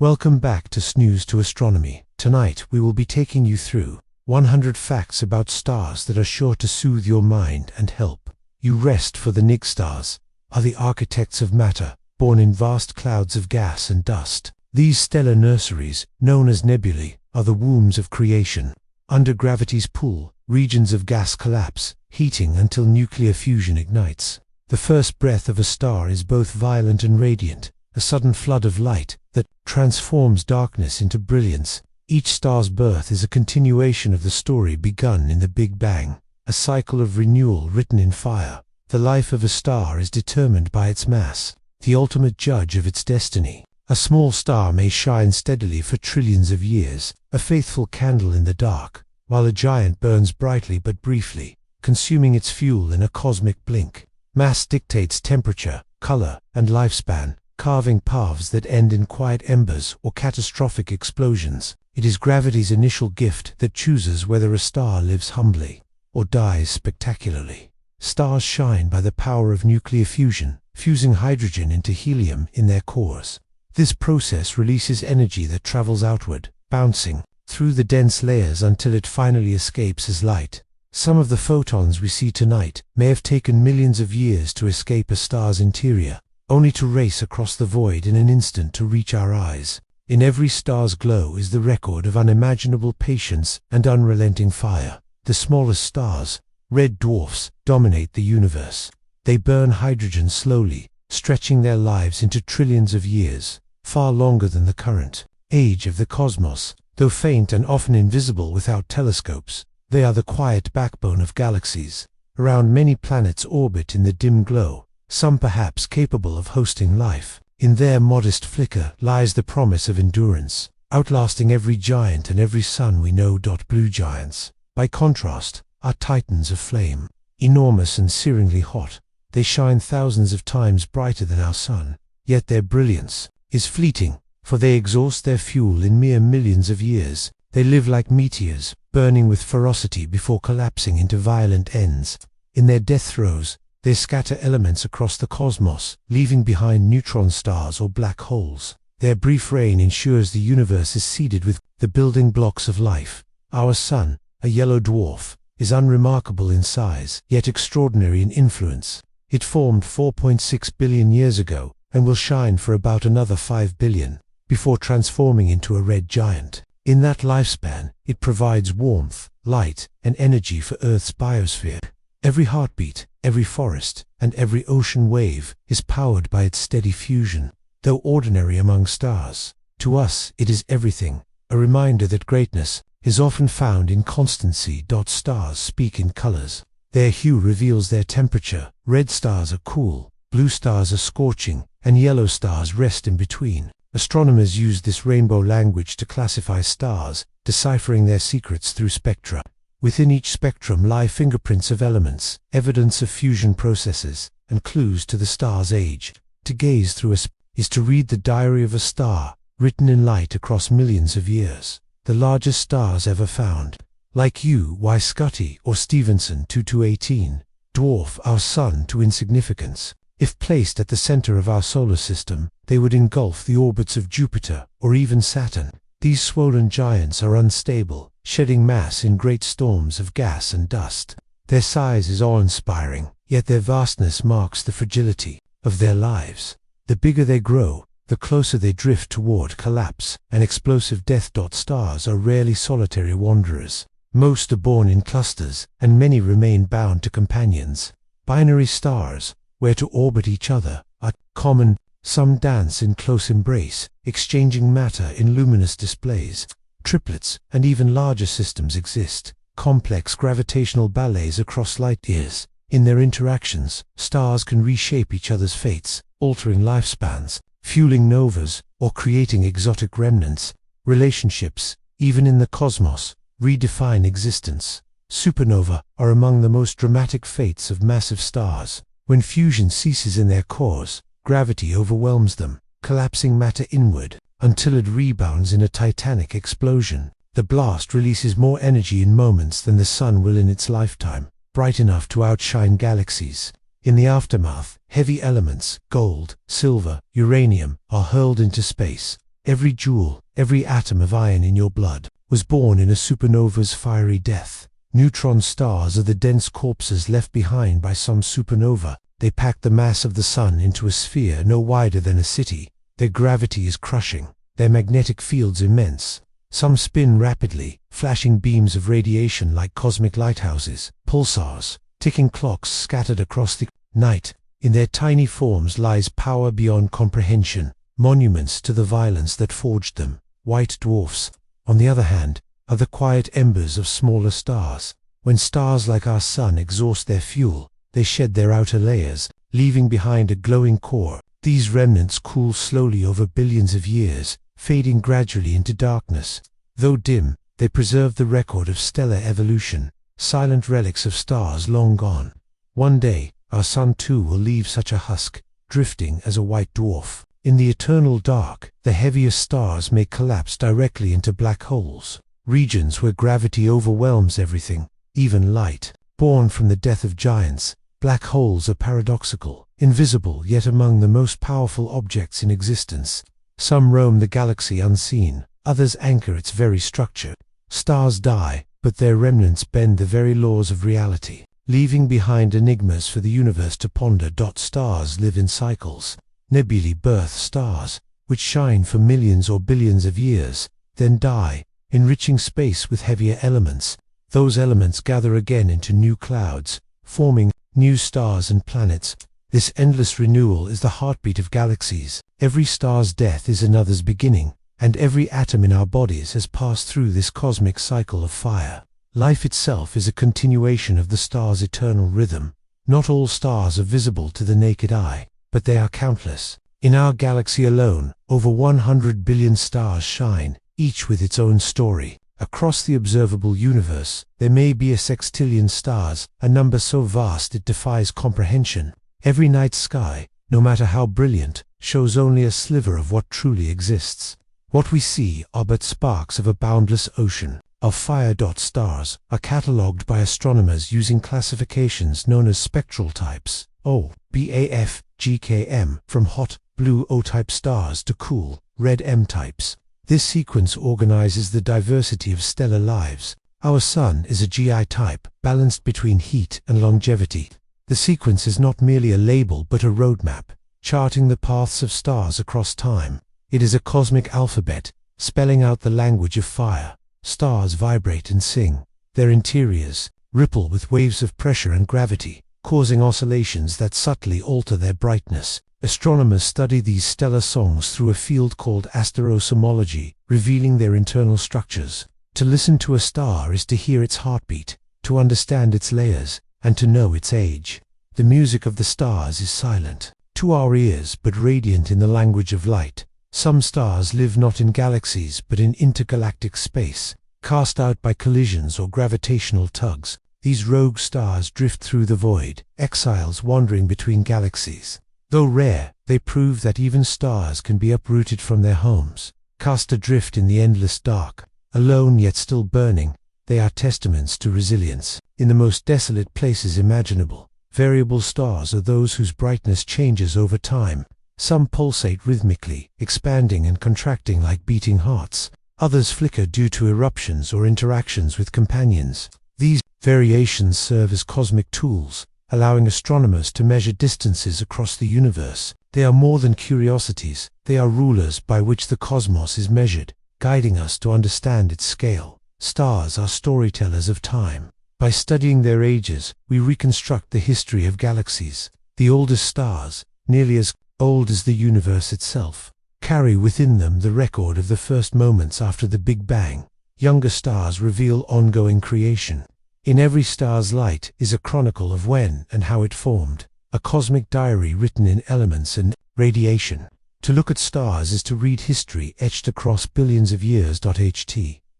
Welcome back to Snooze to Astronomy. Tonight we will be taking you through 100 facts about stars that are sure to soothe your mind and help you rest. For the NIG stars are the architects of matter, born in vast clouds of gas and dust. These stellar nurseries, known as nebulae, are the wombs of creation. Under gravity's pull, regions of gas collapse, heating until nuclear fusion ignites. The first breath of a star is both violent and radiant, a sudden flood of light that transforms darkness into brilliance. Each star's birth is a continuation of the story begun in the Big Bang, a cycle of renewal written in fire. The life of a star is determined by its mass, the ultimate judge of its destiny. A small star may shine steadily for trillions of years, a faithful candle in the dark, while a giant burns brightly but briefly, consuming its fuel in a cosmic blink. Mass dictates temperature, color, and lifespan, carving paths that end in quiet embers or catastrophic explosions. It is gravity's initial gift that chooses whether a star lives humbly or dies spectacularly. Stars shine by the power of nuclear fusion, fusing hydrogen into helium in their cores. This process releases energy that travels outward, bouncing through the dense layers until it finally escapes as light. Some of the photons we see tonight may have taken millions of years to escape a star's interior, only to race across the void in an instant to reach our eyes. In every star's glow is the record of unimaginable patience and unrelenting fire. The smallest stars, red dwarfs, dominate the universe. They burn hydrogen slowly, stretching their lives into trillions of years, far longer than the current age of the cosmos. Though faint and often invisible without telescopes, they are the quiet backbone of galaxies. Around many planets orbit in the dim glow, some perhaps capable of hosting life. In their modest flicker lies the promise of endurance, outlasting every giant and every sun we know. Blue giants, by contrast, are titans of flame. Enormous and searingly hot, they shine thousands of times brighter than our sun. Yet their brilliance is fleeting, for they exhaust their fuel in mere millions of years. They live like meteors, burning with ferocity before collapsing into violent ends. In their death throes, they scatter elements across the cosmos, leaving behind neutron stars or black holes. Their brief reign ensures the universe is seeded with the building blocks of life. Our sun, a yellow dwarf, is unremarkable in size, yet extraordinary in influence. It formed 4.6 billion years ago, and will shine for about another 5 billion, before transforming into a red giant. In that lifespan, it provides warmth, light, and energy for Earth's biosphere. Every heartbeat, every forest, and every ocean wave is powered by its steady fusion. Though ordinary among stars, to us it is everything, a reminder that greatness is often found in constancy. Stars speak in colors. Their hue reveals their temperature. Red stars are cool, blue stars are scorching, and yellow stars rest in between. Astronomers use this rainbow language to classify stars, deciphering their secrets through spectra. Within each spectrum lie fingerprints of elements, evidence of fusion processes, and clues to the star's age. To gaze through is to read the diary of a star, written in light across millions of years. The largest stars ever found, like UY Scuti or Stevenson 2218, dwarf our sun to insignificance. If placed at the center of our solar system, they would engulf the orbits of Jupiter or even Saturn. These swollen giants are unstable, shedding mass in great storms of gas and dust. Their size is awe-inspiring, yet their vastness marks the fragility of their lives. The bigger they grow, the closer they drift toward collapse and explosive death. Stars are rarely solitary wanderers. Most are born in clusters, and many remain bound to companions. Binary stars, where to orbit each other, are common. Some dance in close embrace, exchanging matter in luminous displays. Triplets and even larger systems exist, complex gravitational ballets across light years. In their interactions, stars can reshape each other's fates, altering lifespans, fueling novas, or creating exotic remnants. Relationships, even in the cosmos, redefine existence. Supernova are among the most dramatic fates of massive stars. When fusion ceases in their cores, gravity overwhelms them, collapsing matter inward, until it rebounds in a titanic explosion. The blast releases more energy in moments than the sun will in its lifetime, bright enough to outshine galaxies. In the aftermath, heavy elements, gold, silver, uranium, are hurled into space. Every jewel, every atom of iron in your blood, was born in a supernova's fiery death. Neutron stars are the dense corpses left behind by some supernova. They pack the mass of the sun into a sphere no wider than a city. Their gravity is crushing, their magnetic fields immense. Some spin rapidly, flashing beams of radiation like cosmic lighthouses, pulsars, ticking clocks scattered across the night. In their tiny forms lies power beyond comprehension, monuments to the violence that forged them. White dwarfs, on the other hand, are the quiet embers of smaller stars. When stars like our sun exhaust their fuel, they shed their outer layers, leaving behind a glowing core. These remnants cool slowly over billions of years, fading gradually into darkness. Though dim, they preserve the record of stellar evolution, silent relics of stars long gone. One day, our sun too will leave such a husk, drifting as a white dwarf. In the eternal dark, the heaviest stars may collapse directly into black holes, regions where gravity overwhelms everything, even light. Born from the death of giants, black holes are paradoxical, invisible yet among the most powerful objects in existence. Some roam the galaxy unseen, others anchor its very structure. Stars die, but their remnants bend the very laws of reality, leaving behind enigmas for the universe to ponder. Stars live in cycles. Nebulae birth stars, which shine for millions or billions of years, then die, enriching space with heavier elements. Those elements gather again into new clouds, forming new stars and planets. This endless renewal is the heartbeat of galaxies. Every star's death is another's beginning, and every atom in our bodies has passed through this cosmic cycle of fire. Life itself is a continuation of the star's eternal rhythm. Not all stars are visible to the naked eye, but they are countless. In our galaxy alone, over 100 billion stars shine, each with its own story. Across the observable universe, there may be a sextillion stars, a number so vast it defies comprehension. Every night sky, no matter how brilliant, shows only a sliver of what truly exists. What we see are but sparks of a boundless ocean of fire. Stars are catalogued by astronomers using classifications known as spectral types, O, BAF, GKM, from hot, blue O-type stars to cool, red M-types. This sequence organizes the diversity of stellar lives. Our sun is a GI type, balanced between heat and longevity. The sequence is not merely a label but a roadmap, charting the paths of stars across time. It is a cosmic alphabet, spelling out the language of fire. Stars vibrate and sing. Their interiors ripple with waves of pressure and gravity, causing oscillations that subtly alter their brightness. Astronomers study these stellar songs through a field called asterosomology, revealing their internal structures. To listen to a star is to hear its heartbeat, to understand its layers, and to know its age. The music of the stars is silent to our ears but radiant in the language of light. Some stars live not in galaxies but in intergalactic space, cast out by collisions or gravitational tugs. These rogue stars drift through the void, exiles wandering between galaxies. Though rare, they prove that even stars can be uprooted from their homes, cast adrift in the endless dark. Alone yet still burning, they are testaments to resilience. In the most desolate places imaginable, variable stars are those whose brightness changes over time. Some pulsate rhythmically, expanding and contracting like beating hearts. Others flicker due to eruptions or interactions with companions. These variations serve as cosmic tools, allowing astronomers to measure distances across the universe. They are more than curiosities, they are rulers by which the cosmos is measured, guiding us to understand its scale. Stars are storytellers of time. By studying their ages, we reconstruct the history of galaxies. The oldest stars, nearly as old as the universe itself, carry within them the record of the first moments after the Big Bang. Younger stars reveal ongoing creation. In every star's light is a chronicle of when and how it formed, a cosmic diary written in elements and radiation. To look at stars is to read history etched across billions of years.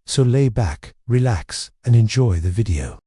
So lay back, relax, and enjoy the video.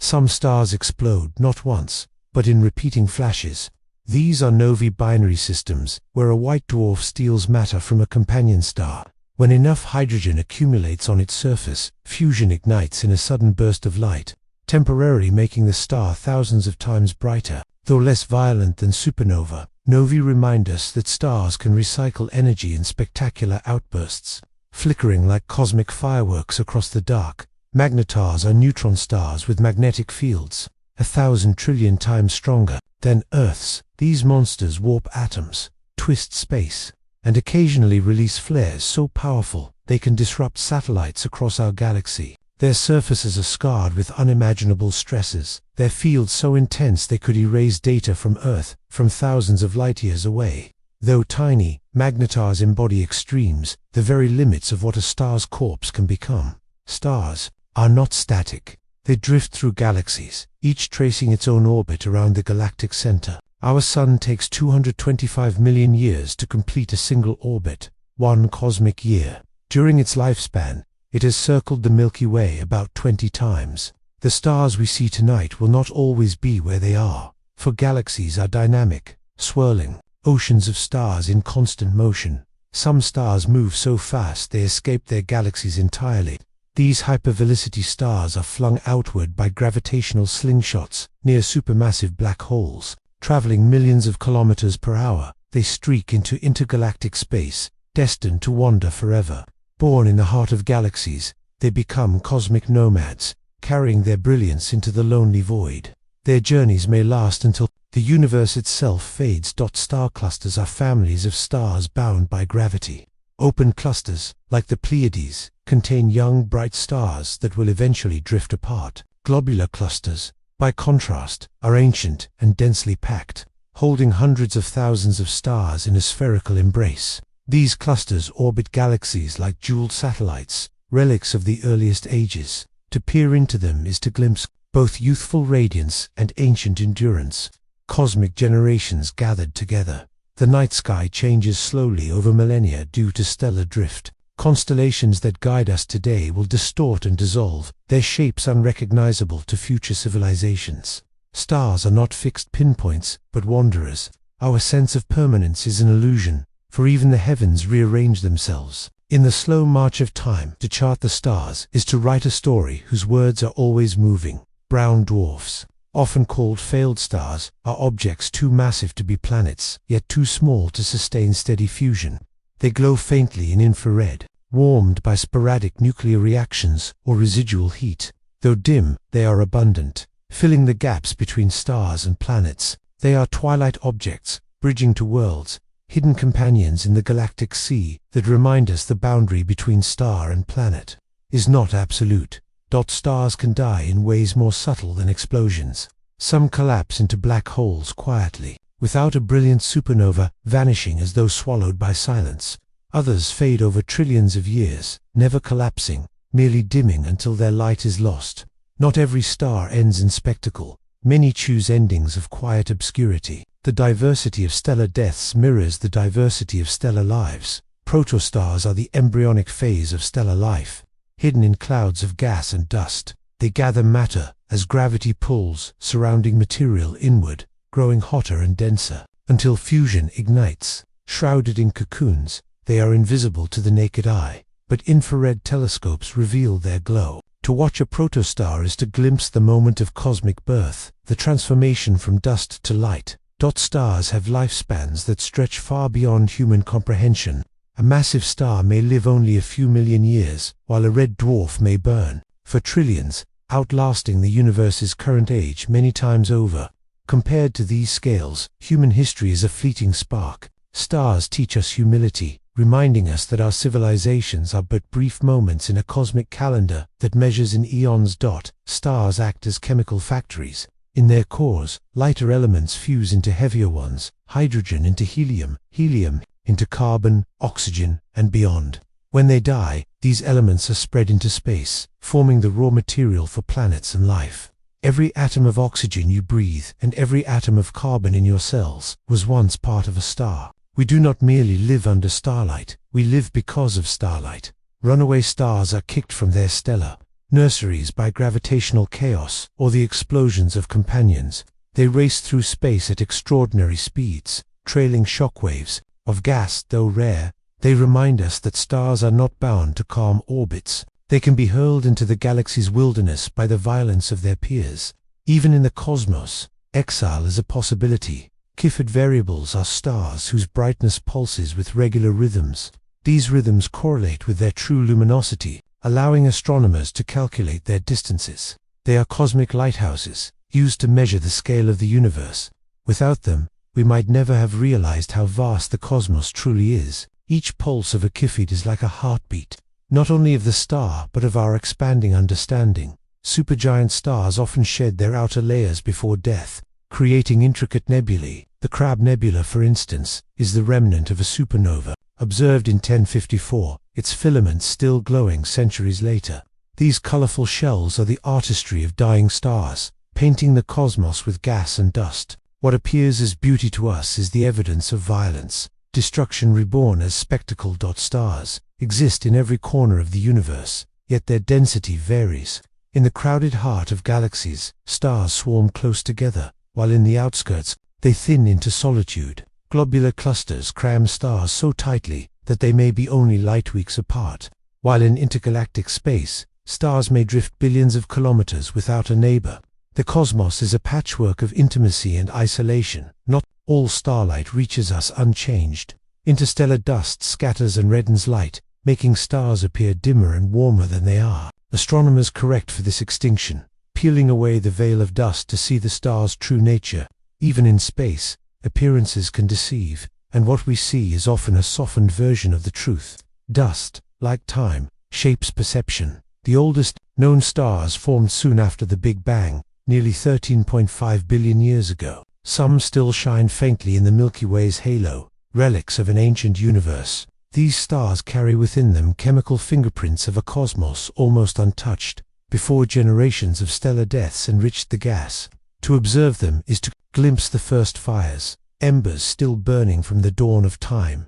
Some stars explode not once, but in repeating flashes. These are novae binary systems, where a white dwarf steals matter from a companion star. When enough hydrogen accumulates on its surface, fusion ignites in a sudden burst of light, temporarily making the star thousands of times brighter. Though less violent than supernova, Novae remind us that stars can recycle energy in spectacular outbursts, flickering like cosmic fireworks across the dark. Magnetars are neutron stars with magnetic fields 1,000 trillion times stronger than Earth's. These monsters warp atoms, twist space, and occasionally release flares so powerful they can disrupt satellites across our galaxy. Their surfaces are scarred with unimaginable stresses, their fields so intense they could erase data from Earth from thousands of light-years away. Though tiny, magnetars embody extremes, the very limits of what a star's corpse can become. Stars are not static. They drift through galaxies, each tracing its own orbit around the galactic center. Our Sun takes 225 million years to complete a single orbit, one cosmic year. During its lifespan, it has circled the Milky Way about 20 times. The stars we see tonight will not always be where they are, for galaxies are dynamic, swirling, oceans of stars in constant motion. Some stars move so fast they escape their galaxies entirely. These hypervelocity stars are flung outward by gravitational slingshots near supermassive black holes. Traveling millions of kilometers per hour, they streak into intergalactic space, destined to wander forever. Born in the heart of galaxies, they become cosmic nomads, carrying their brilliance into the lonely void. Their journeys may last until the universe itself fades. Star clusters are families of stars bound by gravity. Open clusters, like the Pleiades, contain young, bright stars that will eventually drift apart. Globular clusters, by contrast, are ancient and densely packed, holding hundreds of thousands of stars in a spherical embrace. These clusters orbit galaxies like jeweled satellites, relics of the earliest ages. To peer into them is to glimpse both youthful radiance and ancient endurance. Cosmic generations gathered together. The night sky changes slowly over millennia due to stellar drift. Constellations that guide us today will distort and dissolve, their shapes unrecognizable to future civilizations. Stars are not fixed pinpoints, but wanderers. Our sense of permanence is an illusion, for even the heavens rearrange themselves. In the slow march of time, to chart the stars is to write a story whose words are always moving. Brown dwarfs, often called failed stars, are objects too massive to be planets, yet too small to sustain steady fusion. They glow faintly in infrared, warmed by sporadic nuclear reactions or residual heat. Though dim, they are abundant, filling the gaps between stars and planets. They are twilight objects, bridging to worlds, hidden companions in the galactic sea that remind us the boundary between star and planet is not absolute. Stars can die in ways more subtle than explosions. Some collapse into black holes quietly, without a brilliant supernova, vanishing as though swallowed by silence. Others fade over trillions of years, never collapsing, merely dimming until their light is lost. Not every star ends in spectacle. Many choose endings of quiet obscurity. The diversity of stellar deaths mirrors the diversity of stellar lives. Protostars are the embryonic phase of stellar life. Hidden in clouds of gas and dust, they gather matter as gravity pulls surrounding material inward, growing hotter and denser, until fusion ignites. Shrouded in cocoons, they are invisible to the naked eye, but infrared telescopes reveal their glow. To watch a protostar is to glimpse the moment of cosmic birth, the transformation from dust to light. Stars have lifespans that stretch far beyond human comprehension. A massive star may live only a few million years, while a red dwarf may burn for trillions, outlasting the universe's current age many times over. Compared to these scales, human history is a fleeting spark. Stars teach us humility, reminding us that our civilizations are but brief moments in a cosmic calendar that measures in eons. Stars act as chemical factories. In their cores, lighter elements fuse into heavier ones, hydrogen into helium, helium into carbon, oxygen, and beyond. When they die, these elements are spread into space, forming the raw material for planets and life. Every atom of oxygen you breathe and every atom of carbon in your cells was once part of a star. We do not merely live under starlight, we live because of starlight. Runaway stars are kicked from their stellar nurseries by gravitational chaos or the explosions of companions. They race through space at extraordinary speeds, trailing shockwaves of gas. Though rare, they remind us that stars are not bound to calm orbits. They can be hurled into the galaxy's wilderness by the violence of their peers. Even in the cosmos, exile is a possibility. Cepheid variables are stars whose brightness pulses with regular rhythms. These rhythms correlate with their true luminosity, allowing astronomers to calculate their distances. They are cosmic lighthouses, used to measure the scale of the universe. Without them, we might never have realized how vast the cosmos truly is. Each pulse of a Cepheid is like a heartbeat, not only of the star but of our expanding understanding. Supergiant stars often shed their outer layers before death, creating intricate nebulae. The Crab Nebula, for instance, is the remnant of a supernova, observed in 1054, its filaments still glowing centuries later. These colorful shells are the artistry of dying stars, painting the cosmos with gas and dust. What appears as beauty to us is the evidence of violence. Destruction reborn as spectacle. Stars exist in every corner of the universe, yet their density varies. In the crowded heart of galaxies, stars swarm close together, while in the outskirts, they thin into solitude. Globular clusters cram stars so tightly that they may be only light weeks apart, while in intergalactic space, stars may drift billions of kilometers without a neighbor. The cosmos is a patchwork of intimacy and isolation. Not all starlight reaches us unchanged. Interstellar dust scatters and reddens light, making stars appear dimmer and warmer than they are. Astronomers correct for this extinction, peeling away the veil of dust to see the star's true nature. Even in space, appearances can deceive, and what we see is often a softened version of the truth. Dust, like time, shapes perception. The oldest known stars formed soon after the Big Bang, nearly 13.5 billion years ago. Some still shine faintly in the Milky Way's halo, relics of an ancient universe. These stars carry within them chemical fingerprints of a cosmos almost untouched, before generations of stellar deaths enriched the gas. To observe them is to glimpse the first fires, embers still burning from the dawn of time.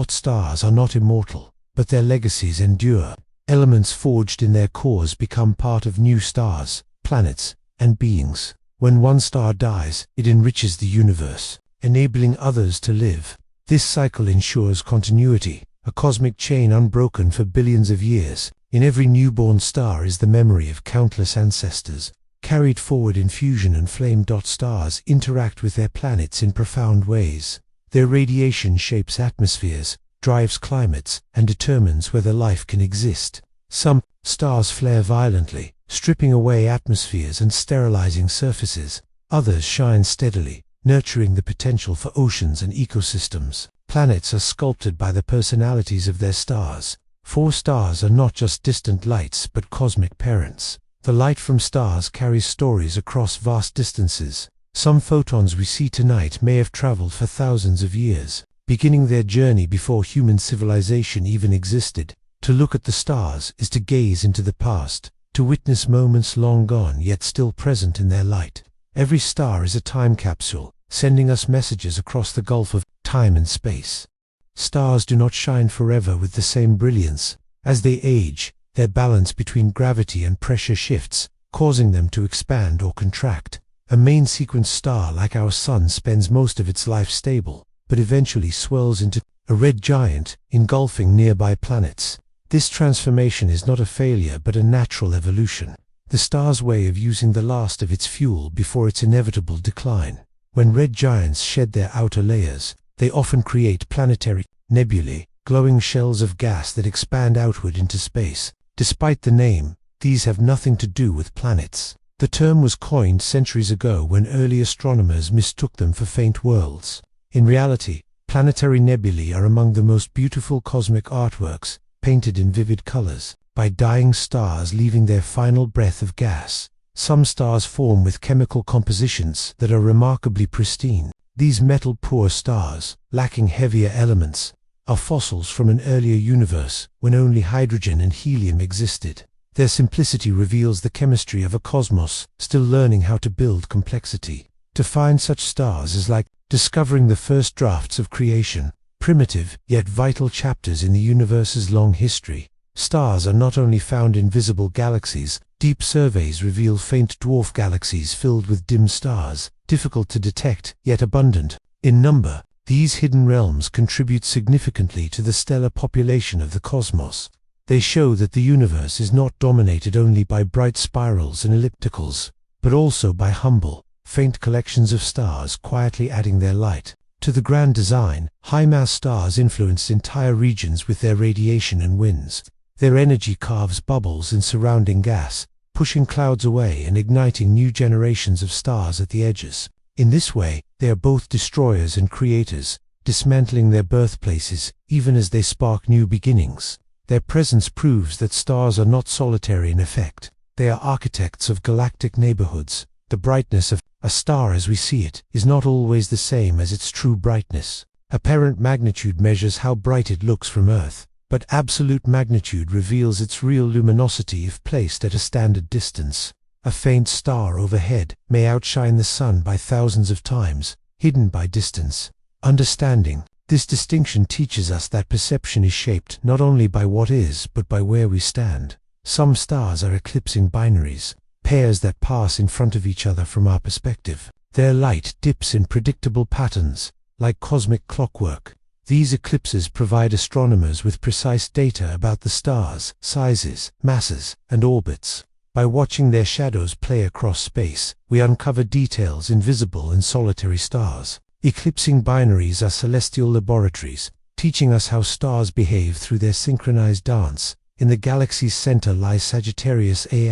Stars are not immortal, but their legacies endure. Elements forged in their cores become part of new stars, planets, and beings. When one star dies, it enriches the universe, enabling others to live. This cycle ensures continuity, a cosmic chain unbroken for billions of years. In every newborn star is the memory of countless ancestors, carried forward in fusion and flame. Stars interact with their planets in profound ways. Their radiation shapes atmospheres, drives climates, and determines whether life can exist. Some stars flare violently, stripping away atmospheres and sterilizing surfaces. Others shine steadily, nurturing the potential for oceans and ecosystems. Planets are sculpted by the personalities of their stars. 4 stars are not just distant lights but cosmic parents. The light from stars carries stories across vast distances. Some photons we see tonight may have traveled for thousands of years, beginning their journey before human civilization even existed. To look at the stars is to gaze into the past, to witness moments long gone yet still present in their light. Every star is a time capsule, sending us messages across the gulf of time and space. Stars do not shine forever with the same brilliance. As they age, their balance between gravity and pressure shifts, causing them to expand or contract. A main sequence star like our Sun spends most of its life stable, but eventually swells into a red giant, engulfing nearby planets. This transformation is not a failure but a natural evolution, the star's way of using the last of its fuel before its inevitable decline. When red giants shed their outer layers, they often create planetary nebulae, glowing shells of gas that expand outward into space. Despite the name, these have nothing to do with planets. The term was coined centuries ago when early astronomers mistook them for faint worlds. In reality, planetary nebulae are among the most beautiful cosmic artworks, painted in vivid colors, by dying stars leaving their final breath of gas. Some stars form with chemical compositions that are remarkably pristine. These metal-poor stars, lacking heavier elements, are fossils from an earlier universe when only hydrogen and helium existed. Their simplicity reveals the chemistry of a cosmos still learning how to build complexity. To find such stars is like discovering the first drafts of creation, primitive yet vital chapters in the universe's long history. Stars are not only found in visible galaxies. Deep surveys reveal faint dwarf galaxies filled with dim stars, difficult to detect yet abundant in number. These hidden realms contribute significantly to the stellar population of the cosmos. They show that the universe is not dominated only by bright spirals and ellipticals, but also by humble, faint collections of stars quietly adding their light to the grand design. High-mass stars influence entire regions with their radiation and winds. Their energy carves bubbles in surrounding gas, pushing clouds away and igniting new generations of stars at the edges. In this way, they are both destroyers and creators, dismantling their birthplaces even as they spark new beginnings. Their presence proves that stars are not solitary in effect. They are architects of galactic neighborhoods. The brightness of a star as we see it is not always the same as its true brightness. Apparent magnitude measures how bright it looks from Earth, but absolute magnitude reveals its real luminosity if placed at a standard distance. A faint star overhead may outshine the sun by thousands of times, hidden by distance. Understanding this distinction teaches us that perception is shaped not only by what is, but by where we stand. Some stars are eclipsing binaries, pairs that pass in front of each other from our perspective. Their light dips in predictable patterns, like cosmic clockwork. These eclipses provide astronomers with precise data about the stars' sizes, masses, and orbits. By watching their shadows play across space, we uncover details invisible in solitary stars. Eclipsing binaries are celestial laboratories, teaching us how stars behave through their synchronized dance. In the galaxy's center lies Sagittarius A*,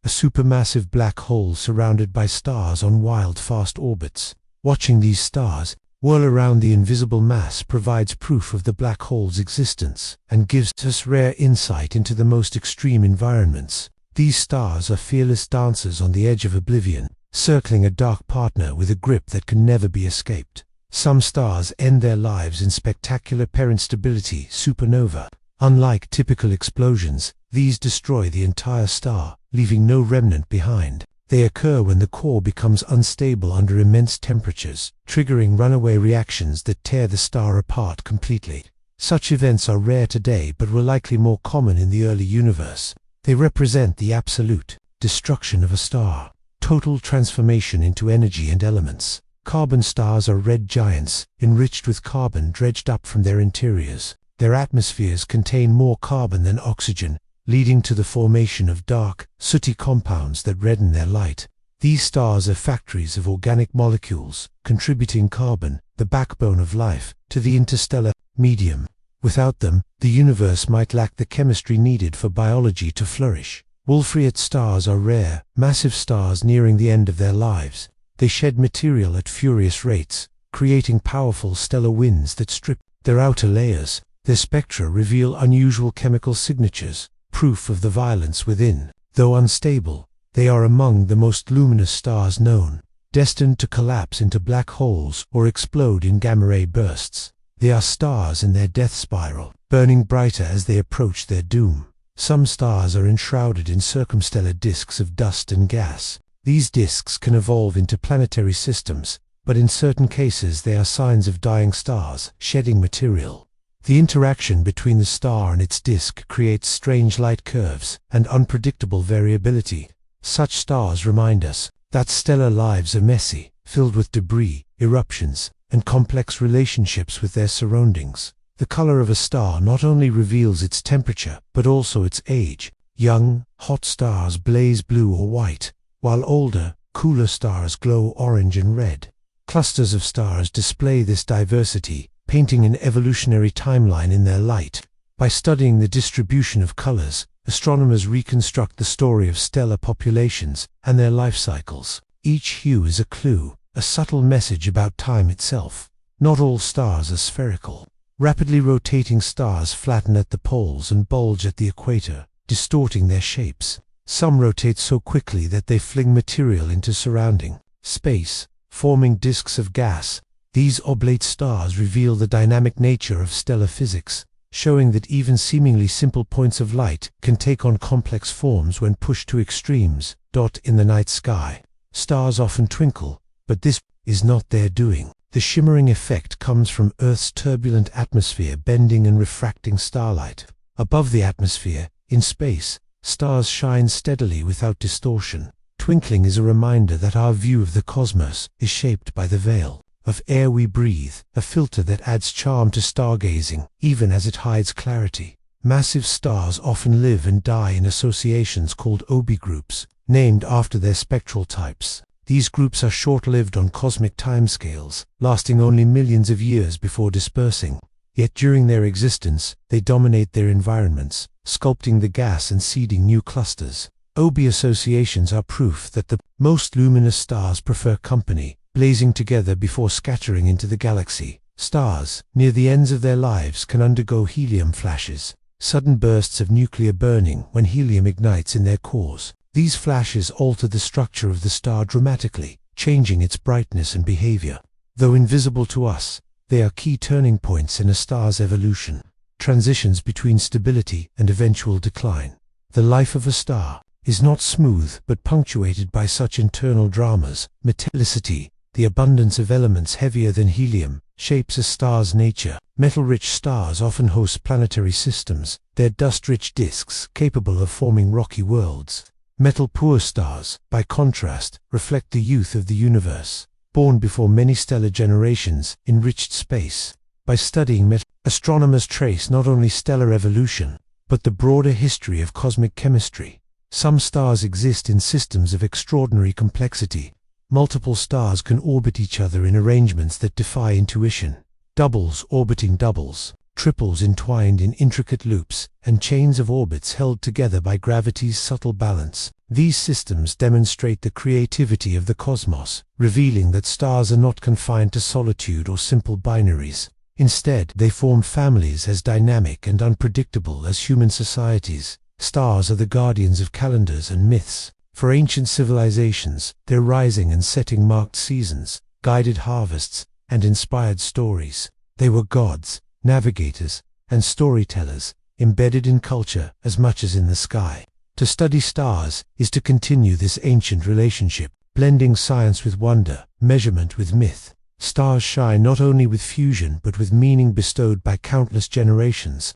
a supermassive black hole surrounded by stars on wild, fast orbits. Watching these stars whirl around the invisible mass provides proof of the black hole's existence and gives us rare insight into the most extreme environments. These stars are fearless dancers on the edge of oblivion, circling a dark partner with a grip that can never be escaped. Some stars end their lives in spectacular parent stability, supernova. Unlike typical explosions, these destroy the entire star, leaving no remnant behind. They occur when the core becomes unstable under immense temperatures, triggering runaway reactions that tear the star apart completely. Such events are rare today but were likely more common in the early universe. They represent the absolute destruction of a star, total transformation into energy and elements. Carbon stars are red giants, enriched with carbon dredged up from their interiors. Their atmospheres contain more carbon than oxygen, leading to the formation of dark, sooty compounds that redden their light. These stars are factories of organic molecules, contributing carbon, the backbone of life, to the interstellar medium. Without them, the universe might lack the chemistry needed for biology to flourish. Wolf-Rayet stars are rare, massive stars nearing the end of their lives. They shed material at furious rates, creating powerful stellar winds that strip their outer layers. Their spectra reveal unusual chemical signatures, proof of the violence within. Though unstable, they are among the most luminous stars known, destined to collapse into black holes or explode in gamma-ray bursts. They are stars in their death spiral, burning brighter as they approach their doom. Some stars are enshrouded in circumstellar disks of dust and gas. These disks can evolve into planetary systems, but in certain cases they are signs of dying stars, shedding material. The interaction between the star and its disk creates strange light curves and unpredictable variability. Such stars remind us that stellar lives are messy, filled with debris, eruptions, and complex relationships with their surroundings. The color of a star not only reveals its temperature, but also its age. Young, hot stars blaze blue or white, while older, cooler stars glow orange and red. Clusters of stars display this diversity, painting an evolutionary timeline in their light. By studying the distribution of colors, astronomers reconstruct the story of stellar populations and their life cycles. Each hue is a clue, a subtle message about time itself. Not all stars are spherical. Rapidly rotating stars flatten at the poles and bulge at the equator, distorting their shapes. Some rotate so quickly that they fling material into surrounding space, forming disks of gas. These oblate stars reveal the dynamic nature of stellar physics, showing that even seemingly simple points of light can take on complex forms when pushed to extremes. In the night sky, stars often twinkle, but this is not their doing. The shimmering effect comes from Earth's turbulent atmosphere bending and refracting starlight. Above the atmosphere, in space, stars shine steadily without distortion. Twinkling is a reminder that our view of the cosmos is shaped by the veil of air we breathe, a filter that adds charm to stargazing, even as it hides clarity. Massive stars often live and die in associations called OB groups, named after their spectral types. These groups are short-lived on cosmic timescales, lasting only millions of years before dispersing. Yet during their existence, they dominate their environments, sculpting the gas and seeding new clusters. OB associations are proof that the most luminous stars prefer company, blazing together before scattering into the galaxy. Stars, near the ends of their lives, can undergo helium flashes, sudden bursts of nuclear burning when helium ignites in their cores. These flashes alter the structure of the star dramatically, changing its brightness and behavior. Though invisible to us, they are key turning points in a star's evolution, transitions between stability and eventual decline. The life of a star is not smooth but punctuated by such internal dramas. Metallicity, the abundance of elements heavier than helium, shapes a star's nature. Metal-rich stars often host planetary systems, their dust-rich disks capable of forming rocky worlds. Metal-poor stars, by contrast, reflect the youth of the universe, born before many stellar generations, enriched space. By studying metal, astronomers trace not only stellar evolution, but the broader history of cosmic chemistry. Some stars exist in systems of extraordinary complexity. Multiple stars can orbit each other in arrangements that defy intuition. Doubles orbiting doubles, triples entwined in intricate loops, and chains of orbits held together by gravity's subtle balance. These systems demonstrate the creativity of the cosmos, revealing that stars are not confined to solitude or simple binaries. Instead, they form families as dynamic and unpredictable as human societies. Stars are the guardians of calendars and myths. For ancient civilizations, their rising and setting marked seasons, guided harvests, and inspired stories. They were gods, navigators, and storytellers, embedded in culture as much as in the sky. To study stars is to continue this ancient relationship, blending science with wonder, measurement with myth. Stars shine not only with fusion but with meaning bestowed by countless generations.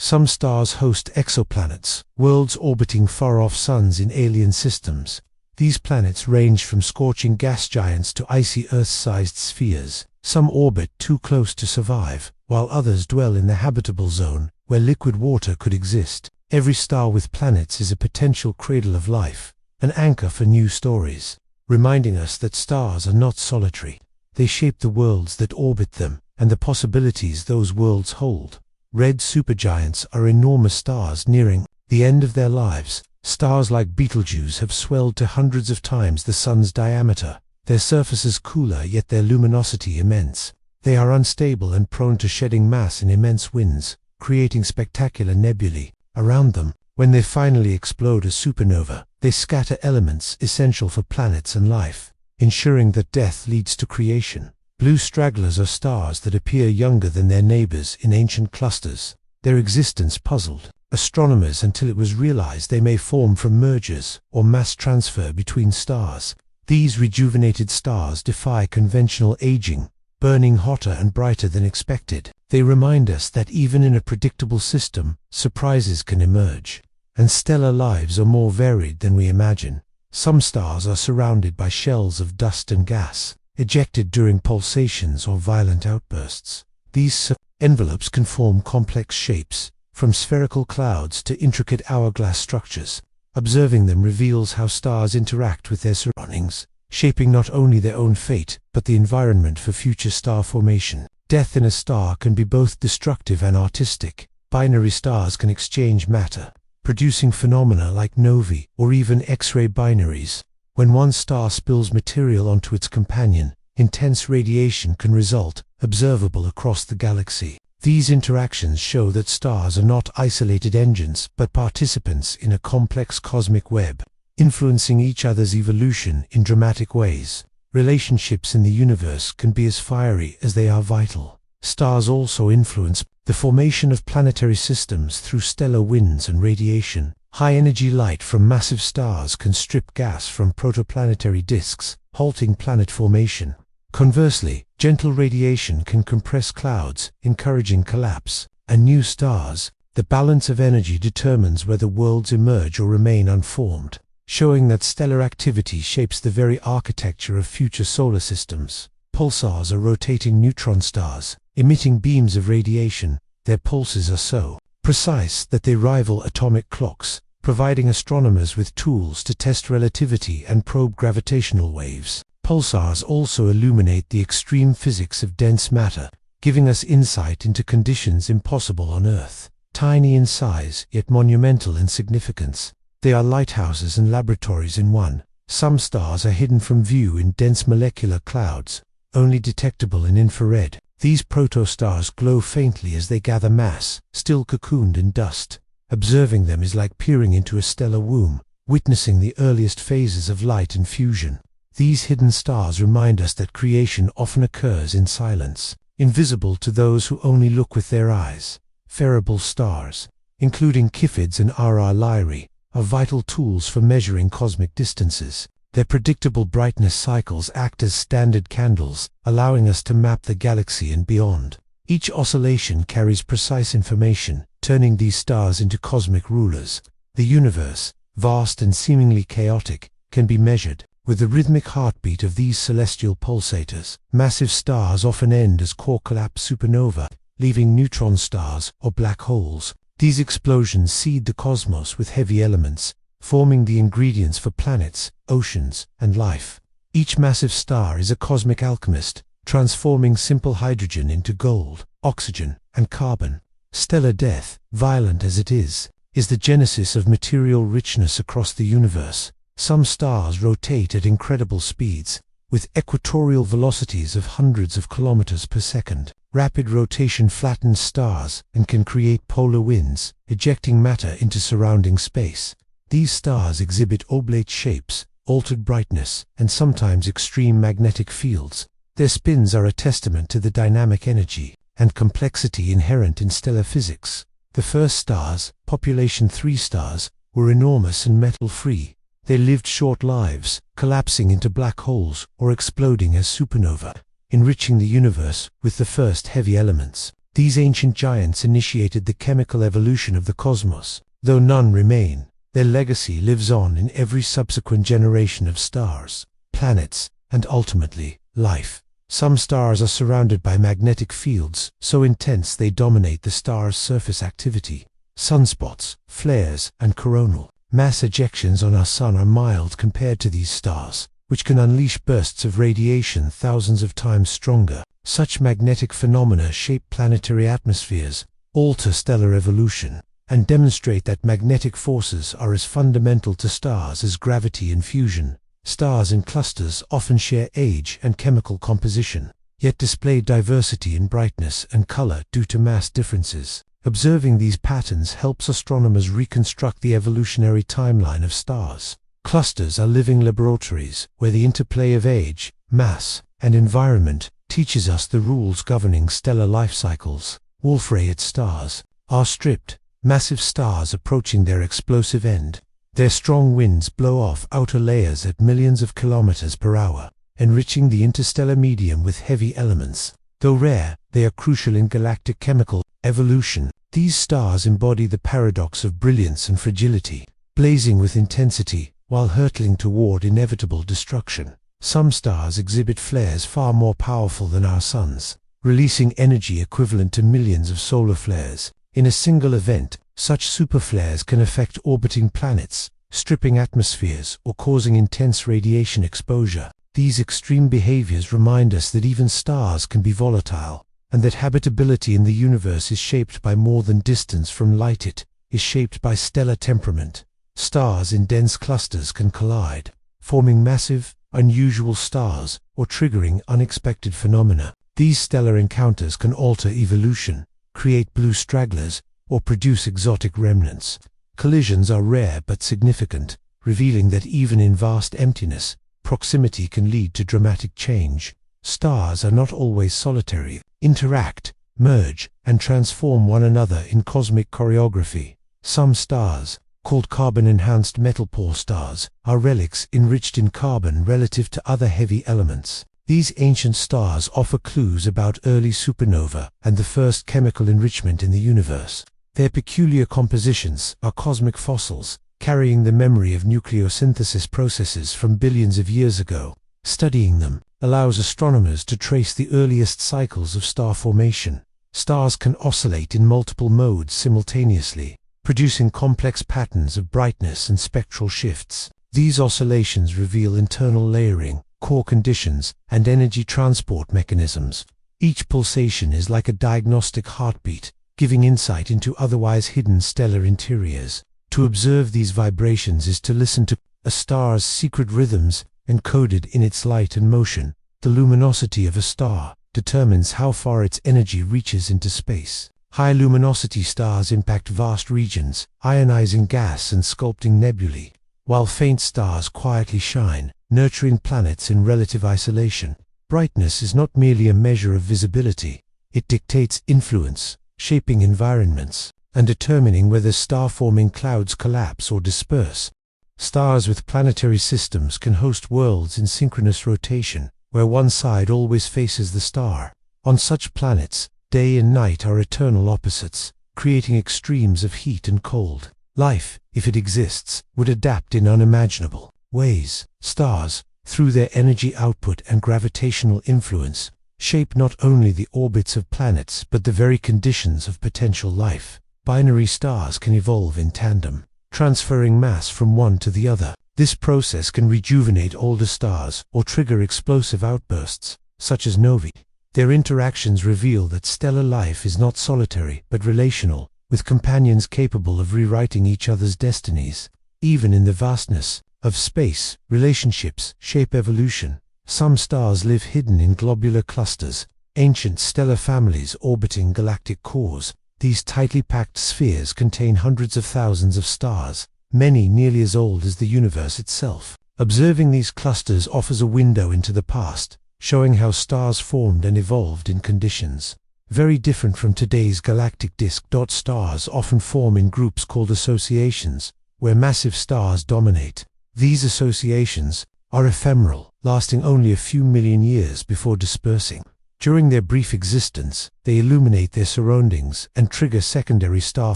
Some stars host exoplanets, worlds orbiting far-off suns in alien systems. These planets range from scorching gas giants to icy Earth-sized spheres. Some orbit too close to survive, while others dwell in the habitable zone, where liquid water could exist. Every star with planets is a potential cradle of life, an anchor for new stories, reminding us that stars are not solitary. They shape the worlds that orbit them, and the possibilities those worlds hold. Red supergiants are enormous stars nearing the end of their lives. Stars like Betelgeuse have swelled to hundreds of times the Sun's diameter, their surfaces cooler yet their luminosity immense. They are unstable and prone to shedding mass in immense winds, creating spectacular nebulae. Around them, when they finally explode as supernova, they scatter elements essential for planets and life, ensuring that death leads to creation. Blue stragglers are stars that appear younger than their neighbors in ancient clusters. Their existence puzzled astronomers until it was realized they may form from mergers or mass transfer between stars. These rejuvenated stars defy conventional aging, burning hotter and brighter than expected. They remind us that even in a predictable system, surprises can emerge, and stellar lives are more varied than we imagine. Some stars are surrounded by shells of dust and gas, ejected during pulsations or violent outbursts. These envelopes can form complex shapes, from spherical clouds to intricate hourglass structures. Observing them reveals how stars interact with their surroundings, shaping not only their own fate, but the environment for future star formation. Death in a star can be both destructive and artistic. Binary stars can exchange matter, producing phenomena like novae or even X-ray binaries. When one star spills material onto its companion, intense radiation can result, observable across the galaxy. These interactions show that stars are not isolated engines, but participants in a complex cosmic web, influencing each other's evolution in dramatic ways. Relationships in the universe can be as fiery as they are vital. Stars also influence the formation of planetary systems through stellar winds and radiation. High-energy light from massive stars can strip gas from protoplanetary disks, halting planet formation. Conversely, gentle radiation can compress clouds, encouraging collapse. And new stars, the balance of energy determines whether worlds emerge or remain unformed, showing that stellar activity shapes the very architecture of future solar systems. Pulsars are rotating neutron stars, emitting beams of radiation. Their pulses are so precise that they rival atomic clocks, providing astronomers with tools to test relativity and probe gravitational waves. Pulsars also illuminate the extreme physics of dense matter, giving us insight into conditions impossible on Earth. Tiny in size, yet monumental in significance, they are lighthouses and laboratories in one. Some stars are hidden from view in dense molecular clouds, only detectable in infrared. These protostars glow faintly as they gather mass, still cocooned in dust. Observing them is like peering into a stellar womb, witnessing the earliest phases of light and fusion. These hidden stars remind us that creation often occurs in silence, invisible to those who only look with their eyes. Variable stars, including Kephids and Ara Lyrae, are vital tools for measuring cosmic distances. Their predictable brightness cycles act as standard candles, allowing us to map the galaxy and beyond. Each oscillation carries precise information, turning these stars into cosmic rulers. The universe, vast and seemingly chaotic, can be measured. With the rhythmic heartbeat of these celestial pulsators, massive stars often end as core collapse supernova, leaving neutron stars or black holes. These explosions seed the cosmos with heavy elements, forming the ingredients for planets, oceans, and life. Each massive star is a cosmic alchemist, transforming simple hydrogen into gold, oxygen, and carbon. Stellar death, violent as it is the genesis of material richness across the universe. Some stars rotate at incredible speeds, with equatorial velocities of hundreds of kilometers per second. Rapid rotation flattens stars and can create polar winds, ejecting matter into surrounding space. These stars exhibit oblate shapes, altered brightness, and sometimes extreme magnetic fields. Their spins are a testament to the dynamic energy and complexity inherent in stellar physics. The first stars, population 3 stars, were enormous and metal-free. They lived short lives, collapsing into black holes or exploding as supernova, enriching the universe with the first heavy elements. These ancient giants initiated the chemical evolution of the cosmos. Though none remain, their legacy lives on in every subsequent generation of stars, planets, and ultimately, life. Some stars are surrounded by magnetic fields so intense they dominate the star's surface activity. Sunspots, flares, and coronal mass ejections on our sun are mild compared to these stars, which can unleash bursts of radiation thousands of times stronger. Such magnetic phenomena shape planetary atmospheres, alter stellar evolution, and demonstrate that magnetic forces are as fundamental to stars as gravity and fusion. Stars in clusters often share age and chemical composition, yet display diversity in brightness and color due to mass differences. Observing these patterns helps astronomers reconstruct the evolutionary timeline of stars. Clusters are living laboratories where the interplay of age, mass, and environment teaches us the rules governing stellar life cycles. Wolf-Rayet stars are stripped, massive stars approaching their explosive end. Their strong winds blow off outer layers at millions of kilometers per hour, enriching the interstellar medium with heavy elements. Though rare, they are crucial in galactic chemical evolution. These stars embody the paradox of brilliance and fragility, blazing with intensity while hurtling toward inevitable destruction. Some stars exhibit flares far more powerful than our suns, releasing energy equivalent to millions of solar flares. In a single event, such superflares can affect orbiting planets, stripping atmospheres, or causing intense radiation exposure. These extreme behaviors remind us that even stars can be volatile, and that habitability in the universe is shaped by more than distance from light. It is shaped by stellar temperament. Stars in dense clusters can collide, forming massive, unusual stars or triggering unexpected phenomena. These stellar encounters can alter evolution, create blue stragglers, or produce exotic remnants. Collisions are rare but significant, revealing that even in vast emptiness, proximity can lead to dramatic change. Stars are not always solitary. Interact, merge, and transform one another in cosmic choreography. Some stars, called carbon-enhanced metal-poor stars, are relics enriched in carbon relative to other heavy elements. These ancient stars offer clues about early supernova and the first chemical enrichment in the universe. Their peculiar compositions are cosmic fossils, carrying the memory of nucleosynthesis processes from billions of years ago. Studying them allows astronomers to trace the earliest cycles of star formation. Stars can oscillate in multiple modes simultaneously, producing complex patterns of brightness and spectral shifts. These oscillations reveal internal layering, core conditions, and energy transport mechanisms. Each pulsation is like a diagnostic heartbeat, giving insight into otherwise hidden stellar interiors. To observe these vibrations is to listen to a star's secret rhythms encoded in its light and motion. The luminosity of a star determines how far its energy reaches into space. High luminosity stars impact vast regions, ionizing gas and sculpting nebulae, while faint stars quietly shine, nurturing planets in relative isolation. Brightness is not merely a measure of visibility. It dictates influence, shaping environments, and determining whether star-forming clouds collapse or disperse. Stars with planetary systems can host worlds in synchronous rotation, where one side always faces the star. On such planets, day and night are eternal opposites, creating extremes of heat and cold. Life, if it exists, would adapt in unimaginable ways. Stars, through their energy output and gravitational influence, shape not only the orbits of planets but the very conditions of potential life. Binary stars can evolve in tandem, transferring mass from one to the other. This process can rejuvenate older stars or trigger explosive outbursts, such as novae. Their interactions reveal that stellar life is not solitary but relational, with companions capable of rewriting each other's destinies. Even in the vastness of space, relationships shape evolution. Some stars live hidden in globular clusters, ancient stellar families orbiting galactic cores. These tightly packed spheres contain hundreds of thousands of stars, many nearly as old as the universe itself. Observing these clusters offers a window into the past, showing how stars formed and evolved in conditions very different from today's galactic disk. Stars often form in groups called associations, where massive stars dominate. These associations are ephemeral, lasting only a few million years before dispersing. During their brief existence, they illuminate their surroundings and trigger secondary star